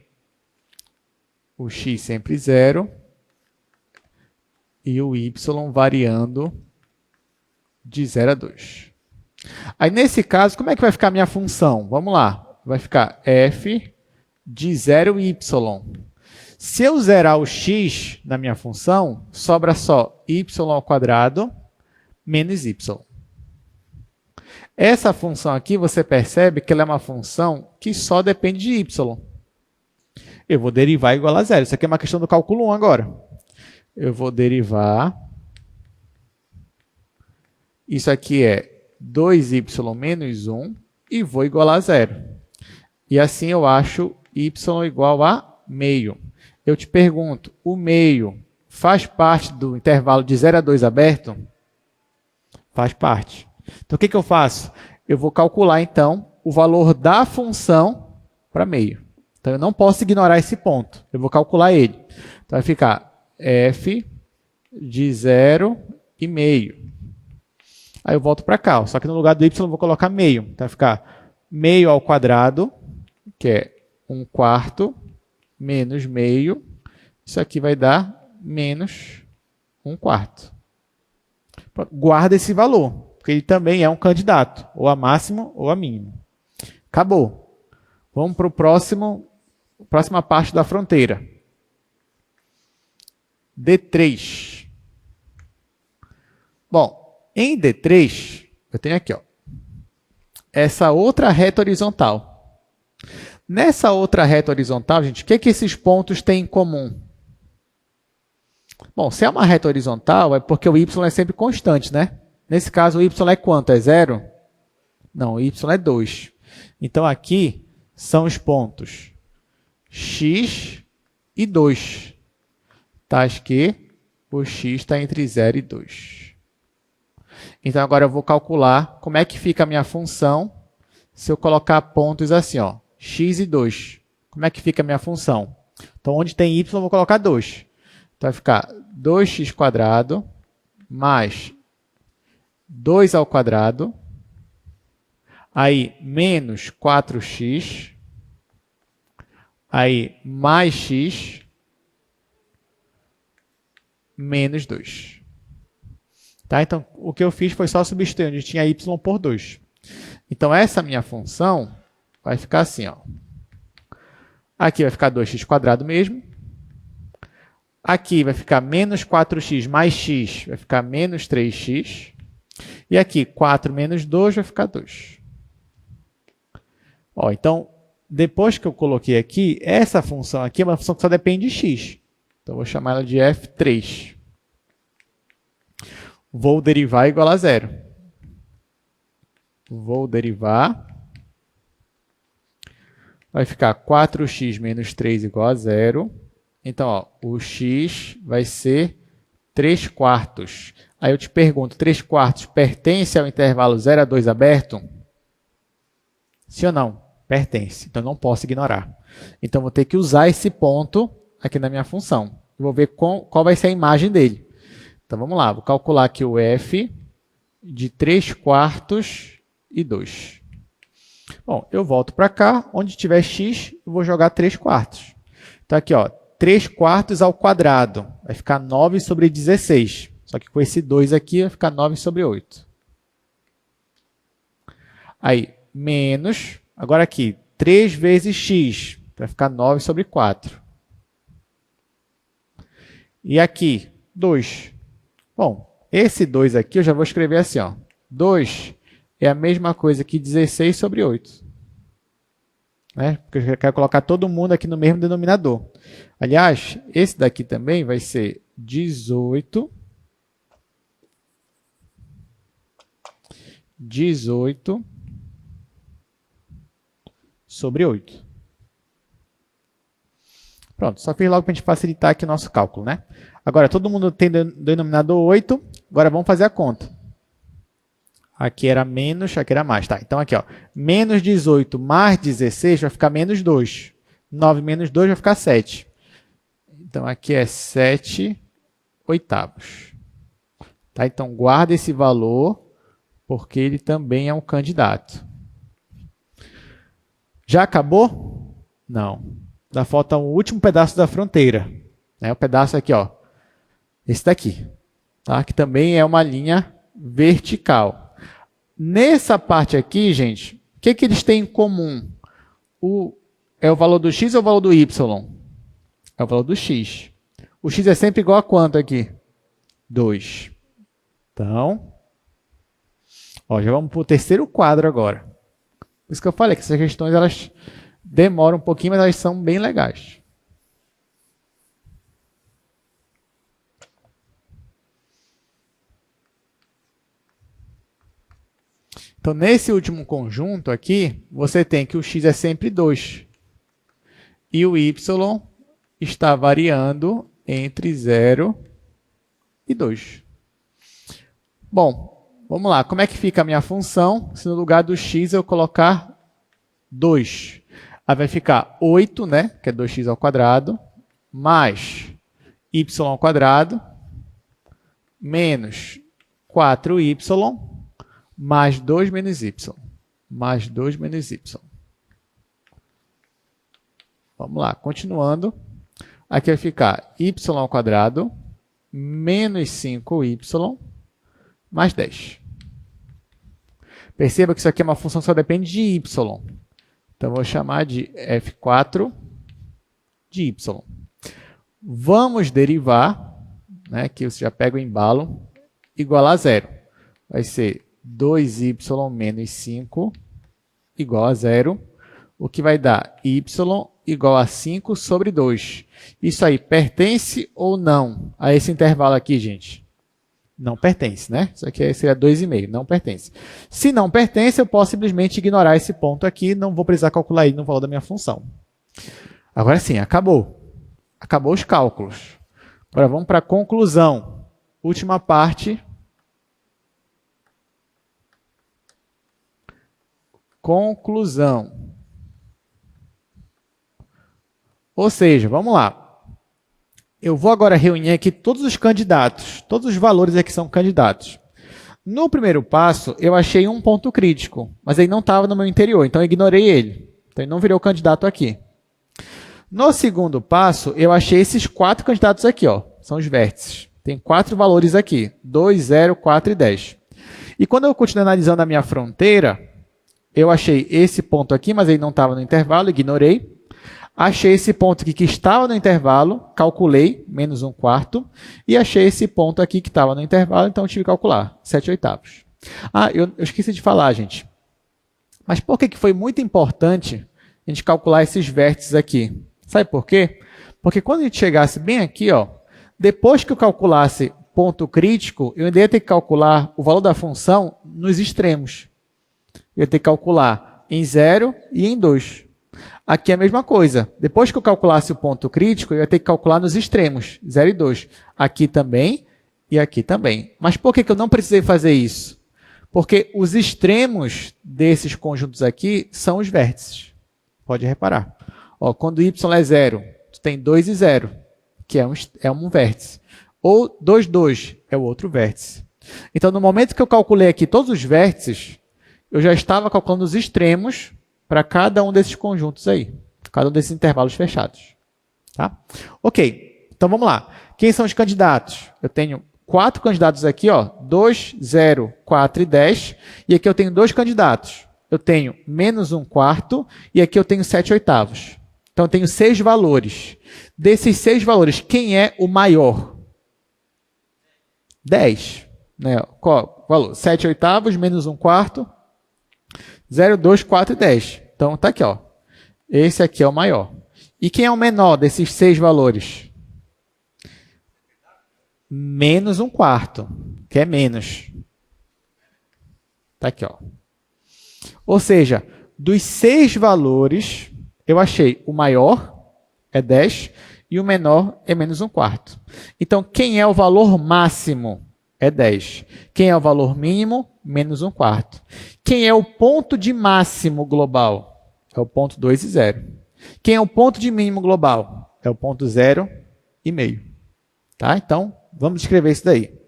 o x sempre 0 e o y variando de 0 a 2. Aí, nesse caso, como é que vai ficar a minha função? Vamos lá. Vai ficar f de 0y. Se eu zerar o x na minha função, sobra só y² menos y. Essa função aqui, você percebe que ela é uma função que só depende de y. Eu vou derivar igual a 0. Isso aqui é uma questão do cálculo 1 agora. Eu vou derivar. Isso aqui é 2y menos 1 e vou igualar a 0. E assim eu acho y igual a meio. Eu te pergunto, o meio faz parte do intervalo de 0 a 2 aberto? Faz parte. Então, o que eu faço? Eu vou calcular, então, o valor da função para meio. Então, eu não posso ignorar esse ponto. Eu vou calcular ele. Então, vai ficar f de 0 e meio. Aí eu volto para cá, só que no lugar do y eu vou colocar meio. Então, vai ficar meio ao quadrado, que é 1/4, menos meio. Isso aqui vai dar menos 1/4. Guarda esse valor, porque ele também é um candidato, ou a máximo ou a mínimo. Acabou. Vamos para a próxima parte da fronteira. D3. Bom, em D3, eu tenho aqui, ó, essa outra reta horizontal. Nessa outra reta horizontal, gente, o que esses pontos têm em comum? Bom, se é uma reta horizontal, é porque o y é sempre constante, né? Nesse caso, o y é quanto? É 0? Não, o y é 2. Então, aqui são os pontos x e 2. Tais que o x está entre 0 e 2. Então, agora eu vou calcular como é que fica a minha função se eu colocar pontos assim, ó, x e 2. Como é que fica a minha função? Então, onde tem y, eu vou colocar 2. Então, vai ficar 2x² mais 2 ao quadrado, aí menos 4x, aí mais x, menos 2. Tá? Então, o que eu fiz foi só substituir onde tinha y por 2. Então, essa minha função vai ficar assim, ó. Aqui vai ficar 2x² mesmo. Aqui vai ficar menos 4x mais x, vai ficar menos 3x. E aqui, 4 menos 2 vai ficar 2. Ó, então, depois que eu coloquei aqui, essa função aqui é uma função que só depende de x. Então, eu vou chamar ela de f3. Vou derivar igual a 0. Vou derivar. Vai ficar 4x menos 3 igual a 0. Então, ó, o x vai ser 3/4. Aí eu te pergunto, 3/4 pertence ao intervalo 0 a 2 aberto? Sim ou não? Pertence. Então, não posso ignorar. Então, vou ter que usar esse ponto aqui na minha função. Vou ver qual vai ser a imagem dele. Então, vamos lá. Vou calcular aqui o f de 3/4 e 2. Bom, eu volto para cá. Onde tiver x, eu vou jogar 3/4. Então, aqui, ó, 3/4 ao quadrado. Vai ficar 9 sobre 16. Só que com esse 2 aqui, vai ficar 9 sobre 8. Aí, menos. Agora aqui, 3 vezes x. Vai ficar 9 sobre 4. E aqui, 2. Bom, esse 2 aqui eu já vou escrever assim, ó. 2 é a mesma coisa que 16 sobre 8. Né? Porque eu quero colocar todo mundo aqui no mesmo denominador. Aliás, esse daqui também vai ser 18 sobre 8. Pronto, só fiz logo para a gente facilitar aqui o nosso cálculo, né? Agora, todo mundo tem denominador 8. Agora, vamos fazer a conta. Aqui era menos, aqui era mais. Tá, então, aqui, ó, menos 18 mais 16 vai ficar menos 2. 9 menos 2 vai ficar 7. Então, aqui é 7/8. Tá, então, guarda esse valor, porque ele também é um candidato. Já acabou? Não. Ainda falta o último pedaço da fronteira. Né? O pedaço aqui, ó. Esse daqui. Tá? Que também é uma linha vertical. Nessa parte aqui, gente, o que eles têm em comum? É o valor do x ou o valor do y? É o valor do x. O x é sempre igual a quanto aqui? 2. Então, ó, já vamos para o terceiro quadro agora. Por isso que eu falei que essas questões elas demoram um pouquinho, mas elas são bem legais. Então, nesse último conjunto aqui, você tem que o x é sempre 2. E o y está variando entre 0 e 2. Bom, vamos lá. Como é que fica a minha função se no lugar do x eu colocar 2? Aí vai ficar 8, né? Que é 2x ao quadrado, mais y ao quadrado, menos 4y, mais 2 menos y. Mais 2 menos y. Vamos lá, continuando. Aqui vai ficar y ao quadrado, menos 5y, mais 10. Perceba que isso aqui é uma função que só depende de y. Então, vou chamar de F4 de y. Vamos derivar, né, que você já pega o embalo, igual a zero. Vai ser 2y menos 5 igual a zero, o que vai dar y igual a 5 sobre 2. Isso aí pertence ou não a esse intervalo aqui, gente? Não pertence, né? Isso aqui seria 2,5, não pertence. Se não pertence, eu posso simplesmente ignorar esse ponto aqui, não vou precisar calcular ele no valor da minha função. Agora sim, acabou. Acabou os cálculos. Agora vamos para a conclusão. Última parte. Conclusão. Ou seja, vamos lá. Eu vou agora reunir aqui todos os candidatos. Todos os valores aqui são candidatos. No primeiro passo, eu achei um ponto crítico, mas ele não estava no meu interior, então eu ignorei ele. Então ele não virou candidato aqui. No segundo passo, eu achei esses 4 candidatos aqui, ó, são os vértices. Tem 4 valores aqui, 2, 0, 4 e 10. E quando eu continuo analisando a minha fronteira, eu achei esse ponto aqui, mas ele não estava no intervalo, ignorei. Achei esse ponto aqui que estava no intervalo, calculei, menos 1/4. E achei esse ponto aqui que estava no intervalo, então eu tive que calcular, 7/8. Ah, eu esqueci de falar, gente. Mas por que foi muito importante a gente calcular esses vértices aqui? Sabe por quê? Porque quando a gente chegasse bem aqui, ó, depois que eu calculasse ponto crítico, eu ainda ia ter que calcular o valor da função nos extremos. Eu ia ter que calcular em 0 e em 2. Aqui é a mesma coisa. Depois que eu calculasse o ponto crítico, eu ia ter que calcular nos extremos, 0 e 2. Aqui também e aqui também. Mas por que eu não precisei fazer isso? Porque os extremos desses conjuntos aqui são os vértices. Pode reparar. Ó, quando y é 0, tu tem 2 e 0, que é um vértice. Ou 2, 2 é o outro vértice. Então, no momento que eu calculei aqui todos os vértices, eu já estava calculando os extremos para cada um desses conjuntos aí, cada um desses intervalos fechados. Tá? Ok, então vamos lá. Quem são os candidatos? Eu tenho 4 candidatos aqui, ó, 2, 0, 4 e 10. E aqui eu tenho 2 candidatos. Eu tenho menos 1/4 e aqui eu tenho 7/8. Então, eu tenho 6 valores. Desses 6 valores, quem é o maior? 10. Né? Qual valor? 7/8 menos 1/4. 0, 2, 4 e 10. Então, está aqui. Ó. Esse aqui é o maior. E quem é o menor desses 6 valores? Menos 1/4, que é menos. Está aqui. Ó. Ou seja, dos 6 valores, eu achei o maior é 10 e o menor é menos 1/4. Então, quem é o valor máximo? É 10. Quem é o valor mínimo? Menos 1/4. Quem é o ponto de máximo global? É o ponto 2 e 0. Quem é o ponto de mínimo global? É o ponto 0 e meio. Tá? Então, vamos escrever isso daí.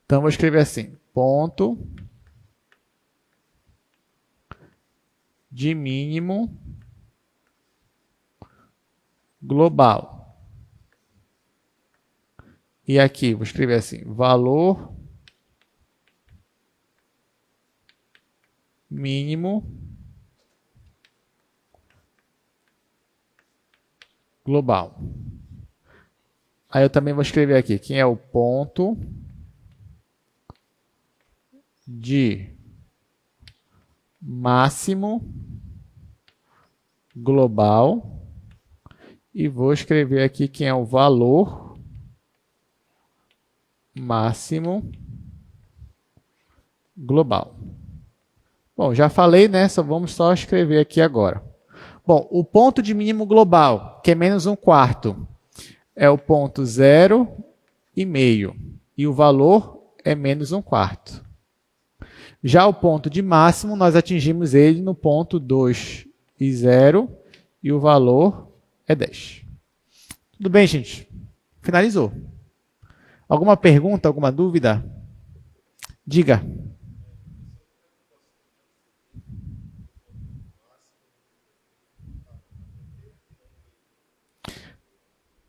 Então, vou escrever assim. Ponto de mínimo global. E aqui, vou escrever assim. Valor mínimo global. Aí eu também vou escrever aqui, quem é o ponto de máximo global e vou escrever aqui quem é o valor máximo global. Bom, já falei, né? Vamos só escrever aqui agora. Bom, o ponto de mínimo global, que é menos 1/4, é o ponto 0 e meio. E o valor é menos 1/4. Já o ponto de máximo, nós atingimos ele no ponto 2 e 0. E o valor é 10. Tudo bem, gente? Finalizou. Alguma pergunta, alguma dúvida? Diga.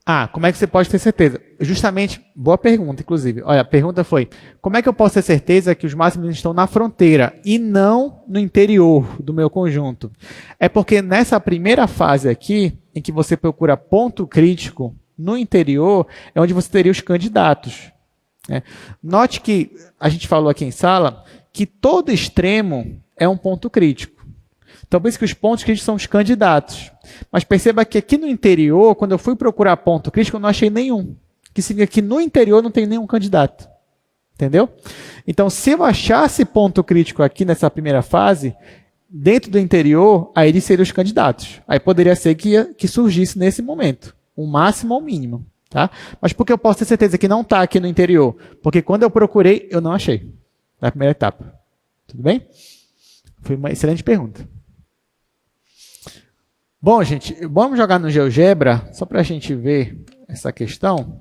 Ah, como é que você pode ter certeza? justamente, boa pergunta, inclusive. Olha, a pergunta foi, como é que eu posso ter certeza que os máximos estão na fronteira e não no interior do meu conjunto? É porque nessa primeira fase aqui, em que você procura ponto crítico no interior, é onde você teria os candidatos. Né? Note que a gente falou aqui em sala que todo extremo é um ponto crítico. Então, por isso que os pontos críticos são os candidatos. Mas perceba que aqui no interior, quando eu fui procurar ponto crítico, eu não achei nenhum. Que significa que no interior não tem nenhum candidato. Entendeu? Então, se eu achasse ponto crítico aqui nessa primeira fase, dentro do interior, aí eles seriam os candidatos. Aí poderia ser que surgisse nesse momento. Um máximo ou um mínimo. Tá? Mas por que eu posso ter certeza que não está aqui no interior? Porque quando eu procurei, eu não achei. Na primeira etapa. Tudo bem? Foi uma excelente pergunta. Bom, gente, vamos jogar no GeoGebra, só para a gente ver essa questão.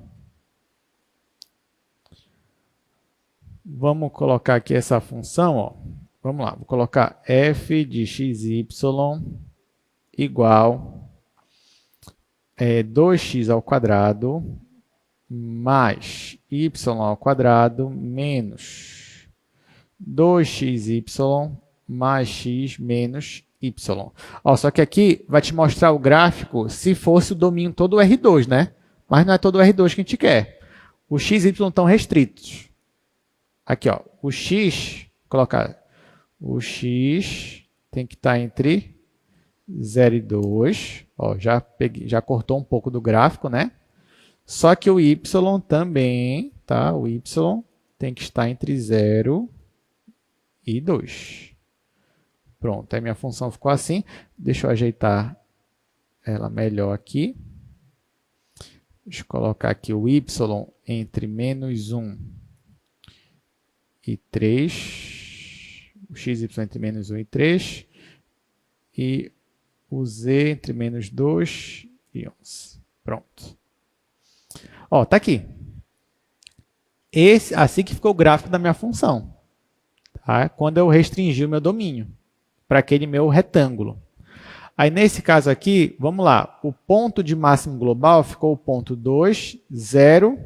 Vamos colocar aqui essa função. Ó. Vamos lá, vou colocar f de xy igual 2x ao quadrado mais y ao quadrado menos 2xy mais x menos y. Ó, só que aqui vai te mostrar o gráfico se fosse o domínio todo o R2, né? Mas não é todo o R2 que a gente quer. Os x e y estão restritos. Aqui, ó, o x, colocar, o x tem que estar entre 0 e 2. Ó, já cortou um pouco do gráfico, né? Só que o y também, tá? O y tem que estar entre 0 e 2. Pronto, aí minha função ficou assim. Deixa eu ajeitar ela melhor aqui. Deixa eu colocar aqui o y entre menos 1 e 3. O xy entre menos 1 e 3. E o z entre menos 2 e 11. Pronto. Ó, tá aqui. Assim que ficou o gráfico da minha função. Tá? Quando eu restringi o meu domínio para aquele meu retângulo. Aí, nesse caso aqui, vamos lá. O ponto de máximo global ficou o ponto 2, 0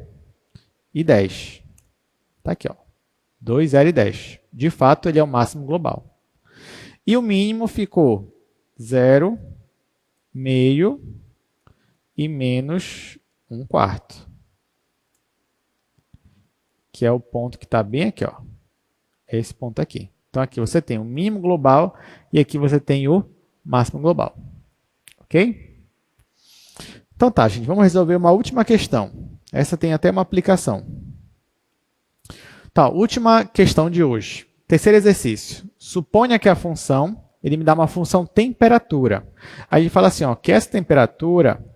e 10. Tá aqui, ó. 2, 0 e 10. De fato, ele é o máximo global. E o mínimo ficou 0, meio e menos 1/4. Que é o ponto que está bem aqui, ó. Esse ponto aqui. Então, aqui você tem o mínimo global e aqui você tem o máximo global. Ok? Então tá, gente. Vamos resolver uma última questão. Essa tem até uma aplicação. Tá, última questão de hoje. Terceiro exercício. Suponha que a função, ele me dá uma função temperatura. Aí ele fala assim, ó, que essa temperatura,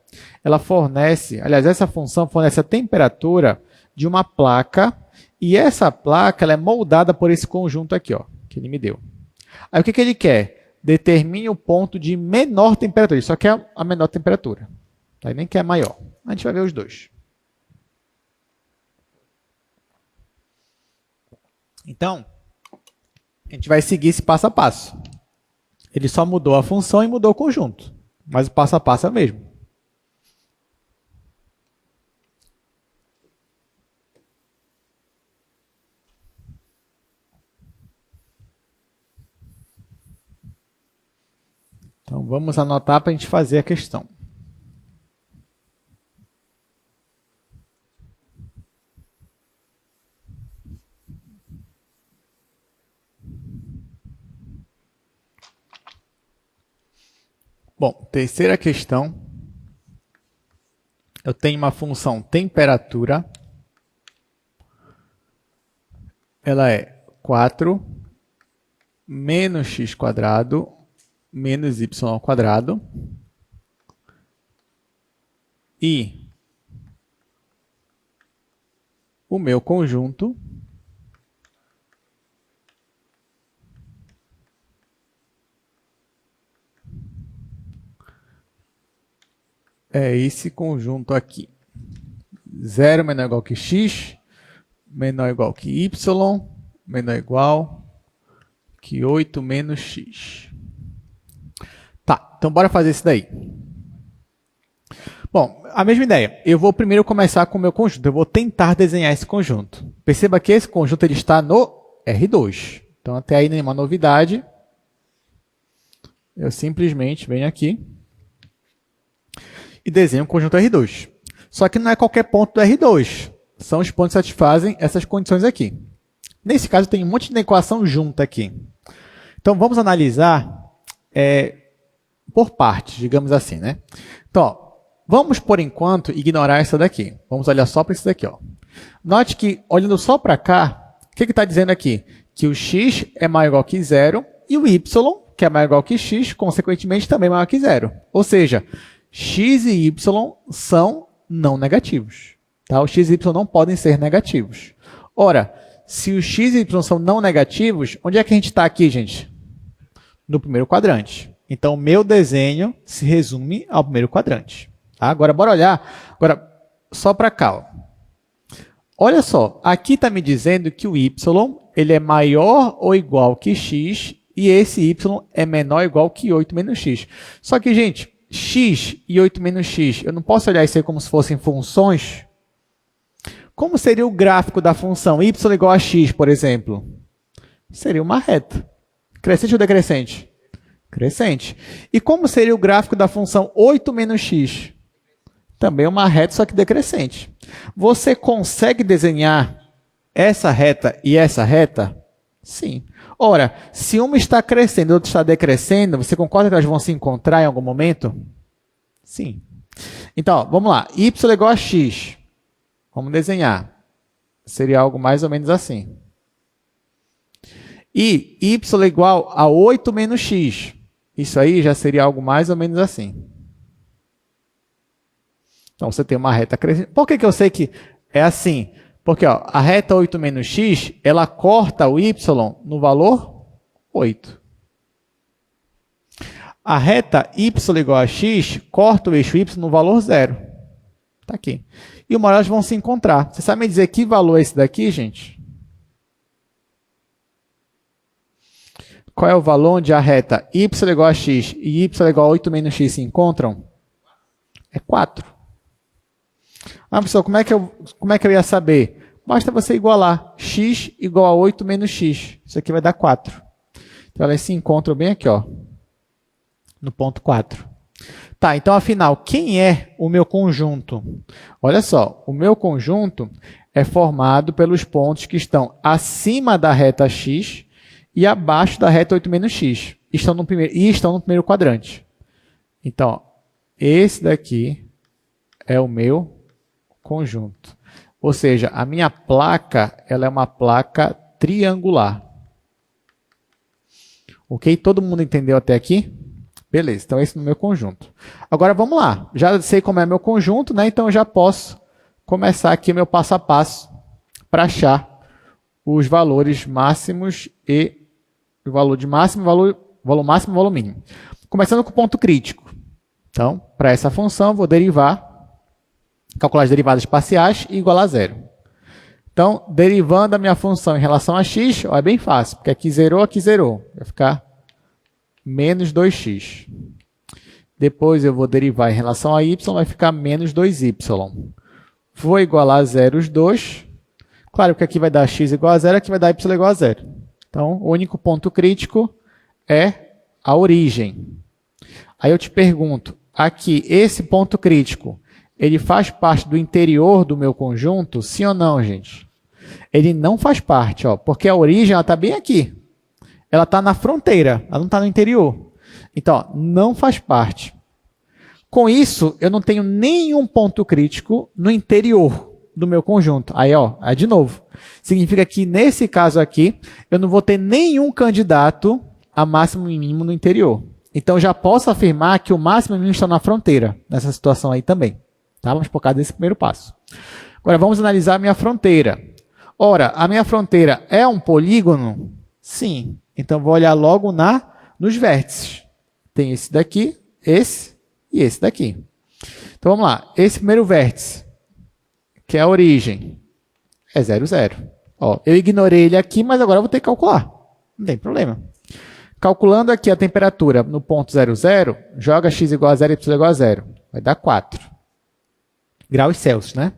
ela fornece, aliás, essa função fornece a temperatura de uma placa e essa placa ela é moldada por esse conjunto aqui, ó, que ele me deu. Aí o que ele quer? Determine o ponto de menor temperatura. Ele só quer a menor temperatura. Aí nem quer maior. A gente vai ver os dois. Então, a gente vai seguir esse passo a passo. Ele só mudou a função e mudou o conjunto. Mas o passo a passo é o mesmo. Então, vamos anotar para a gente fazer a questão. Bom, terceira questão. Eu tenho uma função temperatura. Ela é 4 menos x² menos y². E o meu conjunto é esse conjunto aqui. 0 menor ou igual que x, menor ou igual que y, menor ou igual que 8 menos x. Tá, então bora fazer isso daí. Bom, a mesma ideia. Eu vou primeiro começar com o meu conjunto. Eu vou tentar desenhar esse conjunto. Perceba que esse conjunto ele está no R2. Então, até aí nenhuma novidade. Eu simplesmente venho aqui e desenho o conjunto R2. Só que não é qualquer ponto do R2. São os pontos que satisfazem essas condições aqui. Nesse caso, tem um monte de equação junta aqui. Então, vamos analisar por partes, digamos assim, né? Então, ó, vamos, por enquanto, ignorar essa daqui. Vamos olhar só para isso daqui. Ó. Note que, olhando só para cá, o que está dizendo aqui? Que o x é maior ou igual que zero e o y, que é maior ou igual que x, consequentemente, também é maior que zero. Ou seja, x e y são não negativos. Tá? O x e y não podem ser negativos. Ora, se os x e y são não negativos, onde é que a gente está aqui, gente? No primeiro quadrante. Então, o meu desenho se resume ao primeiro quadrante. Tá? Agora, bora olhar agora, só para cá. Ó. Olha só, aqui está me dizendo que o y ele é maior ou igual que x e esse y é menor ou igual que 8 menos x. Só que, gente, x e 8 menos x, eu não posso olhar isso aí como se fossem funções? Como seria o gráfico da função y igual a x, por exemplo? Seria uma reta. Crescente ou decrescente? Crescente. E como seria o gráfico da função 8 menos x? Também uma reta, só que decrescente. Você consegue desenhar essa reta e essa reta? Sim. Ora, se uma está crescendo e outra está decrescendo, você concorda que elas vão se encontrar em algum momento? Sim. Então, ó, vamos lá. Y igual a x. Vamos desenhar. Seria algo mais ou menos assim. E y igual a 8 menos x. Isso aí já seria algo mais ou menos assim. Então, você tem uma reta crescente. Por que eu sei que é assim? Porque ó, a reta 8 menos x, ela corta o y no valor 8. A reta y igual a x corta o eixo y no valor 0. Está aqui. E uma hora elas vão se encontrar. Você sabe me dizer que valor é esse daqui, gente? Qual é o valor onde a reta y igual a x e y igual a 8 menos x se encontram? É 4. Ah, pessoal, como é que eu ia saber? Basta você igualar x igual a 8 menos x. Isso aqui vai dar 4. Então, elas se encontram bem aqui, ó, no ponto 4. Tá, então, afinal, quem é o meu conjunto? Olha só, o meu conjunto é formado pelos pontos que estão acima da reta x e abaixo da reta 8 menos x. Estão no primeiro quadrante. Então, ó, esse daqui é o meu conjunto. Ou seja, a minha placa ela é uma placa triangular. Ok? Todo mundo entendeu até aqui? Beleza, então esse é o meu conjunto. Agora vamos lá. Já sei como é meu conjunto, né? Então eu já posso começar aqui o meu passo a passo para achar os valores máximos e o valor de máximo, valor máximo e valor mínimo. Começando com o ponto crítico. Então, para essa função, eu vou calcular as derivadas parciais e igualar a zero. Então, derivando a minha função em relação a x, ó, é bem fácil, porque aqui zerou. Vai ficar menos 2x. Depois eu vou derivar em relação a y, vai ficar menos 2y. Vou igualar a zero os dois. Claro que aqui vai dar x igual a zero, aqui vai dar y igual a zero. Então, o único ponto crítico é a origem. Aí eu te pergunto, aqui, esse ponto crítico, ele faz parte do interior do meu conjunto? Sim ou não, gente? Ele não faz parte, ó, porque a origem está bem aqui. Ela está na fronteira, ela não está no interior. Então, ó, não faz parte. Com isso, eu não tenho nenhum ponto crítico no interior do meu conjunto. Aí, ó, de novo. Significa que, nesse caso aqui, eu não vou ter nenhum candidato a máximo e mínimo no interior. Então, já posso afirmar que o máximo e o mínimo estão na fronteira, nessa situação aí também. Tá? Vamos por causa desse primeiro passo. Agora, vamos analisar a minha fronteira. Ora, a minha fronteira é um polígono? Sim. Então, vou olhar logo nos vértices. Tem esse daqui, esse e esse daqui. Então, vamos lá. Esse primeiro vértice, que é a origem, é 0, 0. Ó, eu ignorei ele aqui, mas agora eu vou ter que calcular. Não tem problema. Calculando aqui a temperatura no ponto 0, 0, joga x igual a 0 e y igual a 0. Vai dar 4. graus Celsius, né?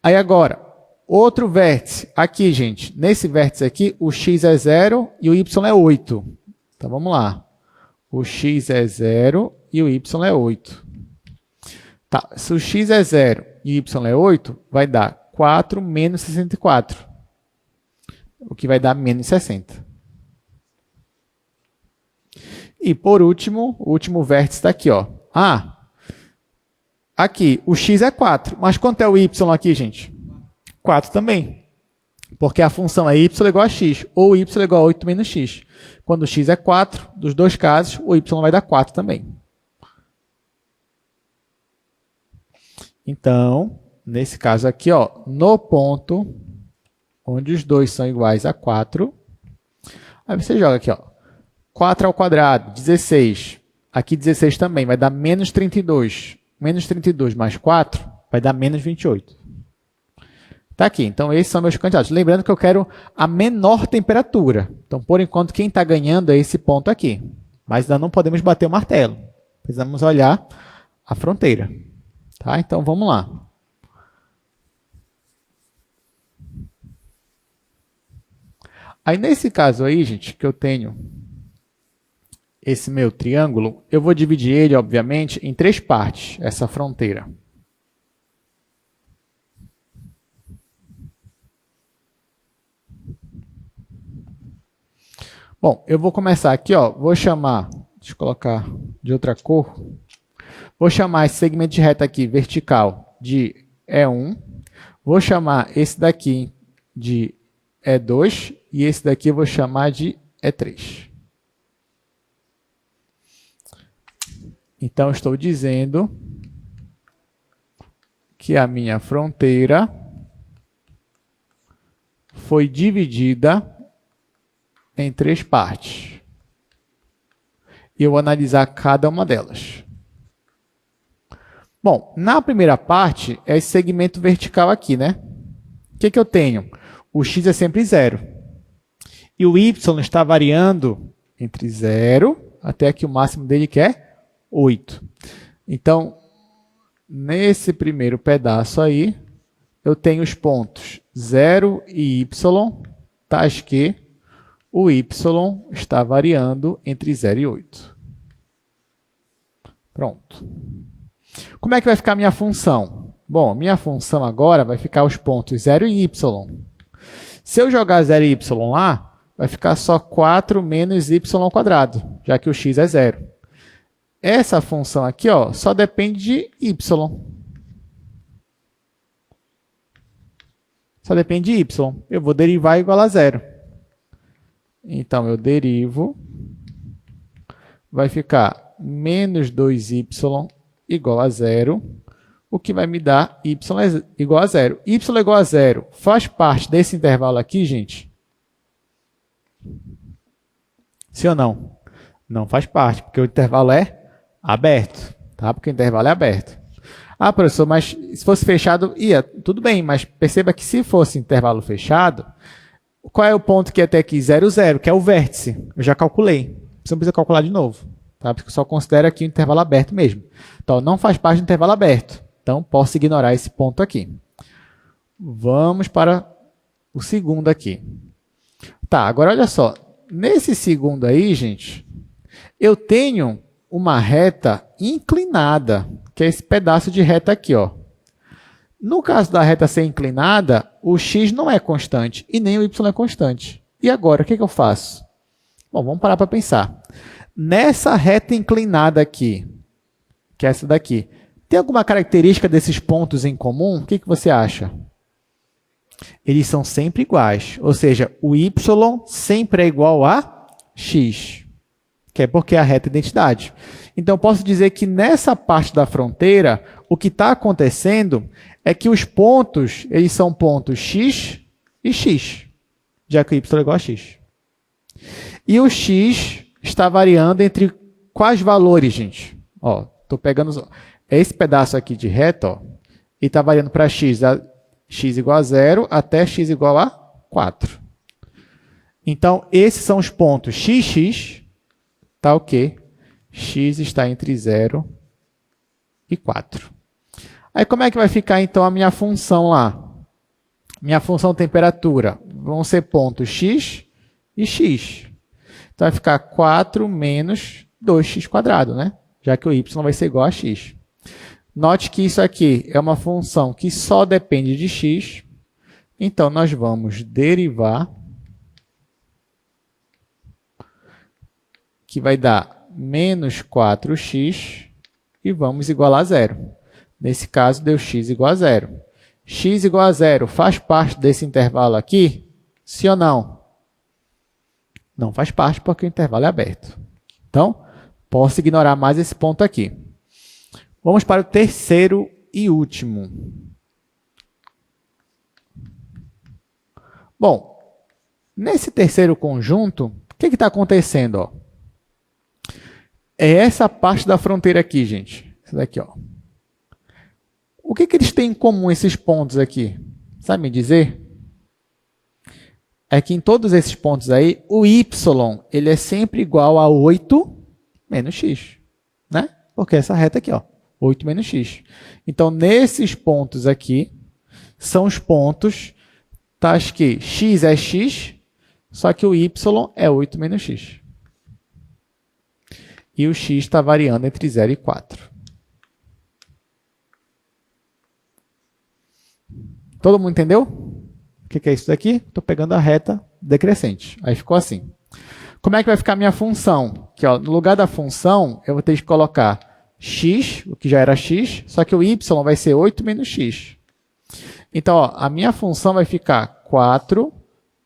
Aí agora, outro vértice. Aqui, gente, nesse vértice aqui, o x é 0 e o y é 8. Então, vamos lá. O x é 0 e o y é 8. Tá, se o x é 0 e o y é 8, vai dar 4 menos 64. O que vai dar menos 60. E, por último, o último vértice está aqui, ó. Aqui, o x é 4. Mas quanto é o y aqui, gente? 4 também. Porque a função é y igual a x, ou y igual a 8 menos x. Quando o x é 4, dos dois casos, o y vai dar 4 também. Então, nesse caso aqui, ó, no ponto onde os dois são iguais a 4, aí você joga aqui, ó, 4 ao quadrado, 16. Aqui 16 também, vai dar menos 32. Menos 32 mais 4 vai dar menos 28. Está aqui. Então, esses são meus candidatos. Lembrando que eu quero a menor temperatura. Então, por enquanto, quem está ganhando é esse ponto aqui. Mas ainda não podemos bater o martelo. Precisamos olhar a fronteira. Tá? Então, vamos lá. Aí, nesse caso aí, gente, que eu tenho esse meu triângulo, eu vou dividir ele, obviamente, em 3 partes, essa fronteira. Bom, eu vou começar aqui, ó, vou chamar, deixa eu colocar de outra cor, vou chamar esse segmento de reta aqui, vertical, de E1, vou chamar esse daqui de E2, e esse daqui eu vou chamar de E3. Então, eu estou dizendo que a minha fronteira foi dividida em 3 partes. E eu vou analisar cada uma delas. Bom, na primeira parte, é esse segmento vertical aqui, né? O que eu tenho? O x é sempre 0. E o y está variando entre 0 até que o máximo dele que é 8. Então, nesse primeiro pedaço aí, eu tenho os pontos 0 e y, tais que o y está variando entre 0 e 8. Pronto. Como é que vai ficar a minha função? Bom, minha função agora vai ficar os pontos 0 e y. Se eu jogar 0 e y lá, vai ficar só 4 menos y ao quadrado, já que o x é 0. Essa função aqui, ó, só depende de y. Só depende de y. Eu vou derivar igual a 0. Então, eu derivo, vai ficar menos 2y igual a 0, o que vai me dar y igual a 0. Y igual a 0 faz parte desse intervalo aqui, gente? Sim ou não? Não faz parte, porque o intervalo é aberto, tá? Porque o intervalo é aberto. Ah, professor, mas se fosse fechado, ia, tudo bem, mas perceba que se fosse intervalo fechado, qual é o ponto que é até aqui? 0, 0, que é o vértice. Eu já calculei. Você não precisa calcular de novo, tá? Porque eu só considero aqui o intervalo aberto mesmo. Então, não faz parte do intervalo aberto. Então, posso ignorar esse ponto aqui. Vamos para o segundo aqui. Tá, agora olha só. Nesse segundo aí, gente, eu tenho uma reta inclinada, que é esse pedaço de reta aqui, ó. No caso da reta ser inclinada, o x não é constante e nem o y é constante. E agora, o que eu faço? Bom, vamos parar para pensar. Nessa reta inclinada aqui, que é essa daqui, tem alguma característica desses pontos em comum? O que você acha? Eles são sempre iguais, ou seja, o y sempre é igual a x. Que é porque é a reta identidade. Então, eu posso dizer que nessa parte da fronteira, o que está acontecendo é que os pontos, eles são pontos x e x, já que o y é igual a x. E o x está variando entre quais valores, gente? Ó, estou pegando esse pedaço aqui de reta, ó, e está variando para x igual a 0 até x igual a 4. Então, esses são os pontos x, tal que x está entre 0 e 4. Aí como é que vai ficar então a minha função lá? Minha função temperatura vão ser pontos x e x. Então vai ficar 4 menos 2x², né? Já que o y vai ser igual a x. Note que isso aqui é uma função que só depende de x. Então, nós vamos derivar, que vai dar menos 4x, e vamos igualar a zero. Nesse caso, deu x igual a zero. X igual a zero faz parte desse intervalo aqui? Sim ou não? Não faz parte porque o intervalo é aberto. Então, posso ignorar mais esse ponto aqui. Vamos para o terceiro e último. Bom, nesse terceiro conjunto, o que está acontecendo? Ó? É essa parte da fronteira aqui, gente. Essa daqui, ó. O que eles têm em comum, esses pontos aqui? Sabe me dizer? É que em todos esses pontos aí, o y ele é sempre igual a 8 menos x. Né? Porque essa reta aqui, ó, 8 menos x. Então, nesses pontos aqui, são os pontos tais que x é x, só que o y é 8 menos x. E o x está variando entre 0 e 4. Todo mundo entendeu? O que é isso daqui? Estou pegando a reta decrescente. Aí ficou assim. Como é que vai ficar a minha função? Que, ó, no lugar da função, eu vou ter que colocar x, o que já era x, só que o y vai ser 8 menos x. Então, ó, a minha função vai ficar 4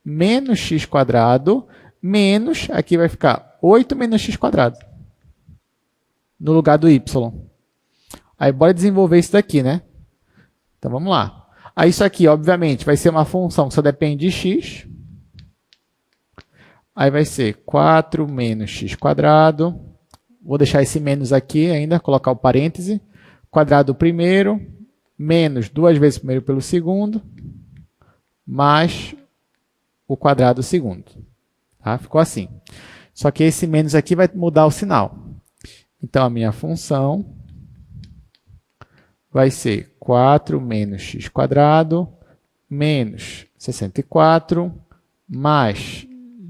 menos x² menos, aqui vai ficar 8 menos x². No lugar do y. Aí, bora desenvolver isso daqui, né? Então, vamos lá. Aí, isso aqui, obviamente, vai ser uma função que só depende de x. Aí vai ser 4 menos x². Vou deixar esse menos aqui ainda, colocar o parêntese. Quadrado do primeiro, menos 2 vezes o primeiro pelo segundo, mais o quadrado do segundo. Tá? Ficou assim. Só que esse menos aqui vai mudar o sinal. Então, a minha função vai ser 4 menos x² menos 64 mais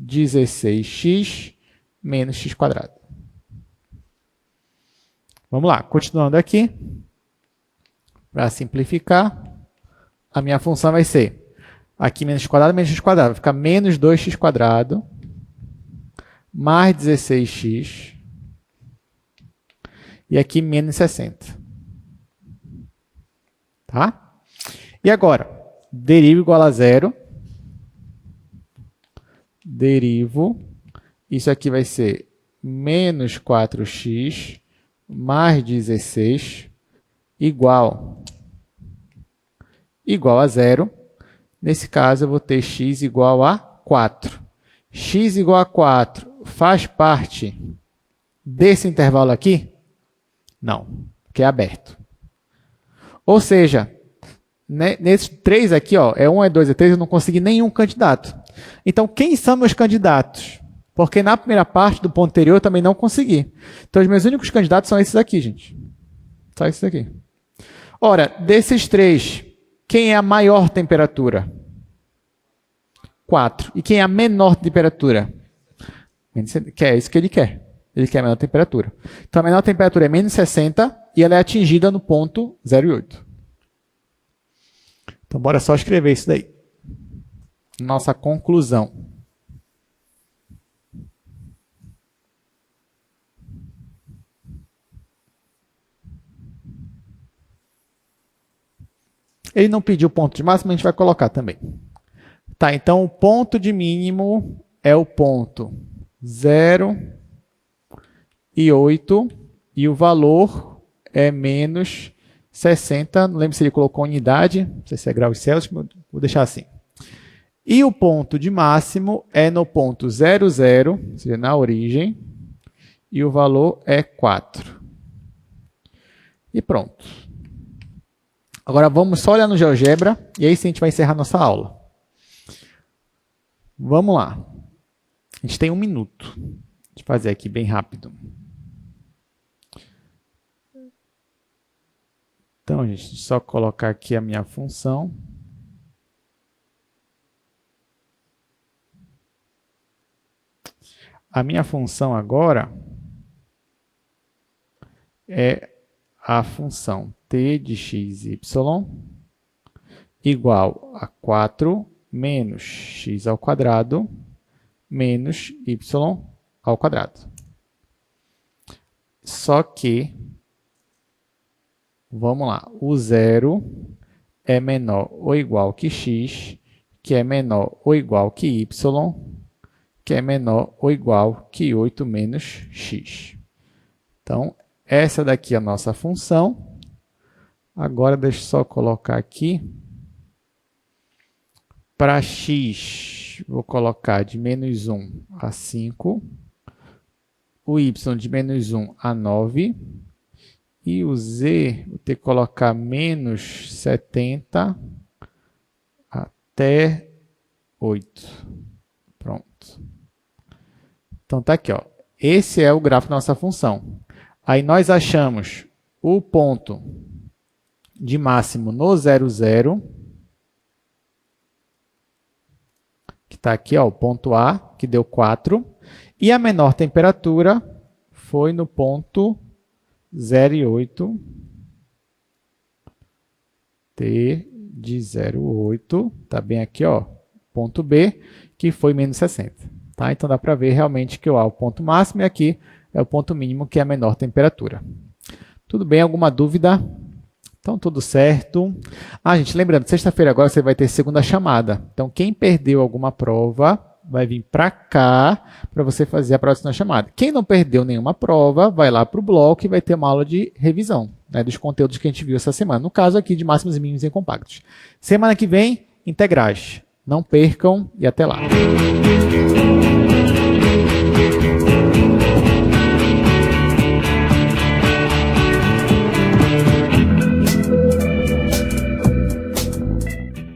16x menos x². Vamos lá, continuando aqui. Para simplificar, a minha função vai ser aqui menos x² menos x². Vai ficar menos 2x² mais 16x e aqui menos 60. Tá? E agora, derivo igual a zero. Derivo. Isso aqui vai ser menos 4x mais 16 igual a zero. Nesse caso, eu vou ter x igual a 4. X igual a 4 faz parte desse intervalo aqui? Não, porque é aberto. Ou seja, nesses 3 aqui, ó, é 1, é 2, é 3, eu não consegui nenhum candidato. Então, quem são meus candidatos? Porque na primeira parte do ponto anterior eu também não consegui. Então, os meus únicos candidatos são esses aqui, gente. Só esses aqui. Ora, desses 3, quem é a maior temperatura? 4. E quem é a menor temperatura? Que é isso que ele quer. Ele quer a menor temperatura. Então, a menor temperatura é menos 60 e ela é atingida no ponto 0,8. Então, bora só escrever isso daí. Nossa conclusão. Ele não pediu ponto de máximo, a gente vai colocar também. Tá, então o ponto de mínimo é o ponto 0 e 8 e o valor é menos 60. Não lembro se ele colocou unidade, não sei se é graus Celsius, vou deixar assim. E o ponto de máximo é no ponto 0, 0, ou seja, na origem, e o valor é 4. E pronto. Agora vamos só olhar no GeoGebra e aí sim a gente vai encerrar nossa aula. Vamos lá. A gente tem 1 minuto. Deixa eu fazer aqui bem rápido. Então, gente, só colocar aqui a minha função. A minha função agora é a função t de x, y igual a 4 menos x ao quadrado menos y ao quadrado. Só que, vamos lá, o 0 é menor ou igual que x, que é menor ou igual que y, que é menor ou igual que 8 menos x. Então, essa daqui é a nossa função. Agora, deixa eu só colocar aqui. Para x, vou colocar de menos 1 a 5. O y de menos 1 a 9. E o z, vou ter que colocar menos 70 até 8. Pronto. Então, tá aqui, ó. Esse é o gráfico da nossa função. Aí, nós achamos o ponto de máximo no 0, 0. Que está aqui, ó, o ponto A, que deu 4. E a menor temperatura foi no ponto 0,8. T de 0,8. Está bem aqui, ó, ponto B, que foi menos 60. Tá? Então, dá para ver realmente que o A é o ponto máximo e aqui é o ponto mínimo, que é a menor temperatura. Tudo bem? Alguma dúvida? Então, tudo certo. Gente, lembrando, sexta-feira agora você vai ter segunda chamada. Então, quem perdeu alguma prova vai vir para cá para você fazer a próxima chamada. Quem não perdeu nenhuma prova, vai lá para o bloco e vai ter uma aula de revisão, né, dos conteúdos que a gente viu essa semana. No caso aqui de máximos e mínimos em compactos. Semana que vem, integrais. Não percam e até lá.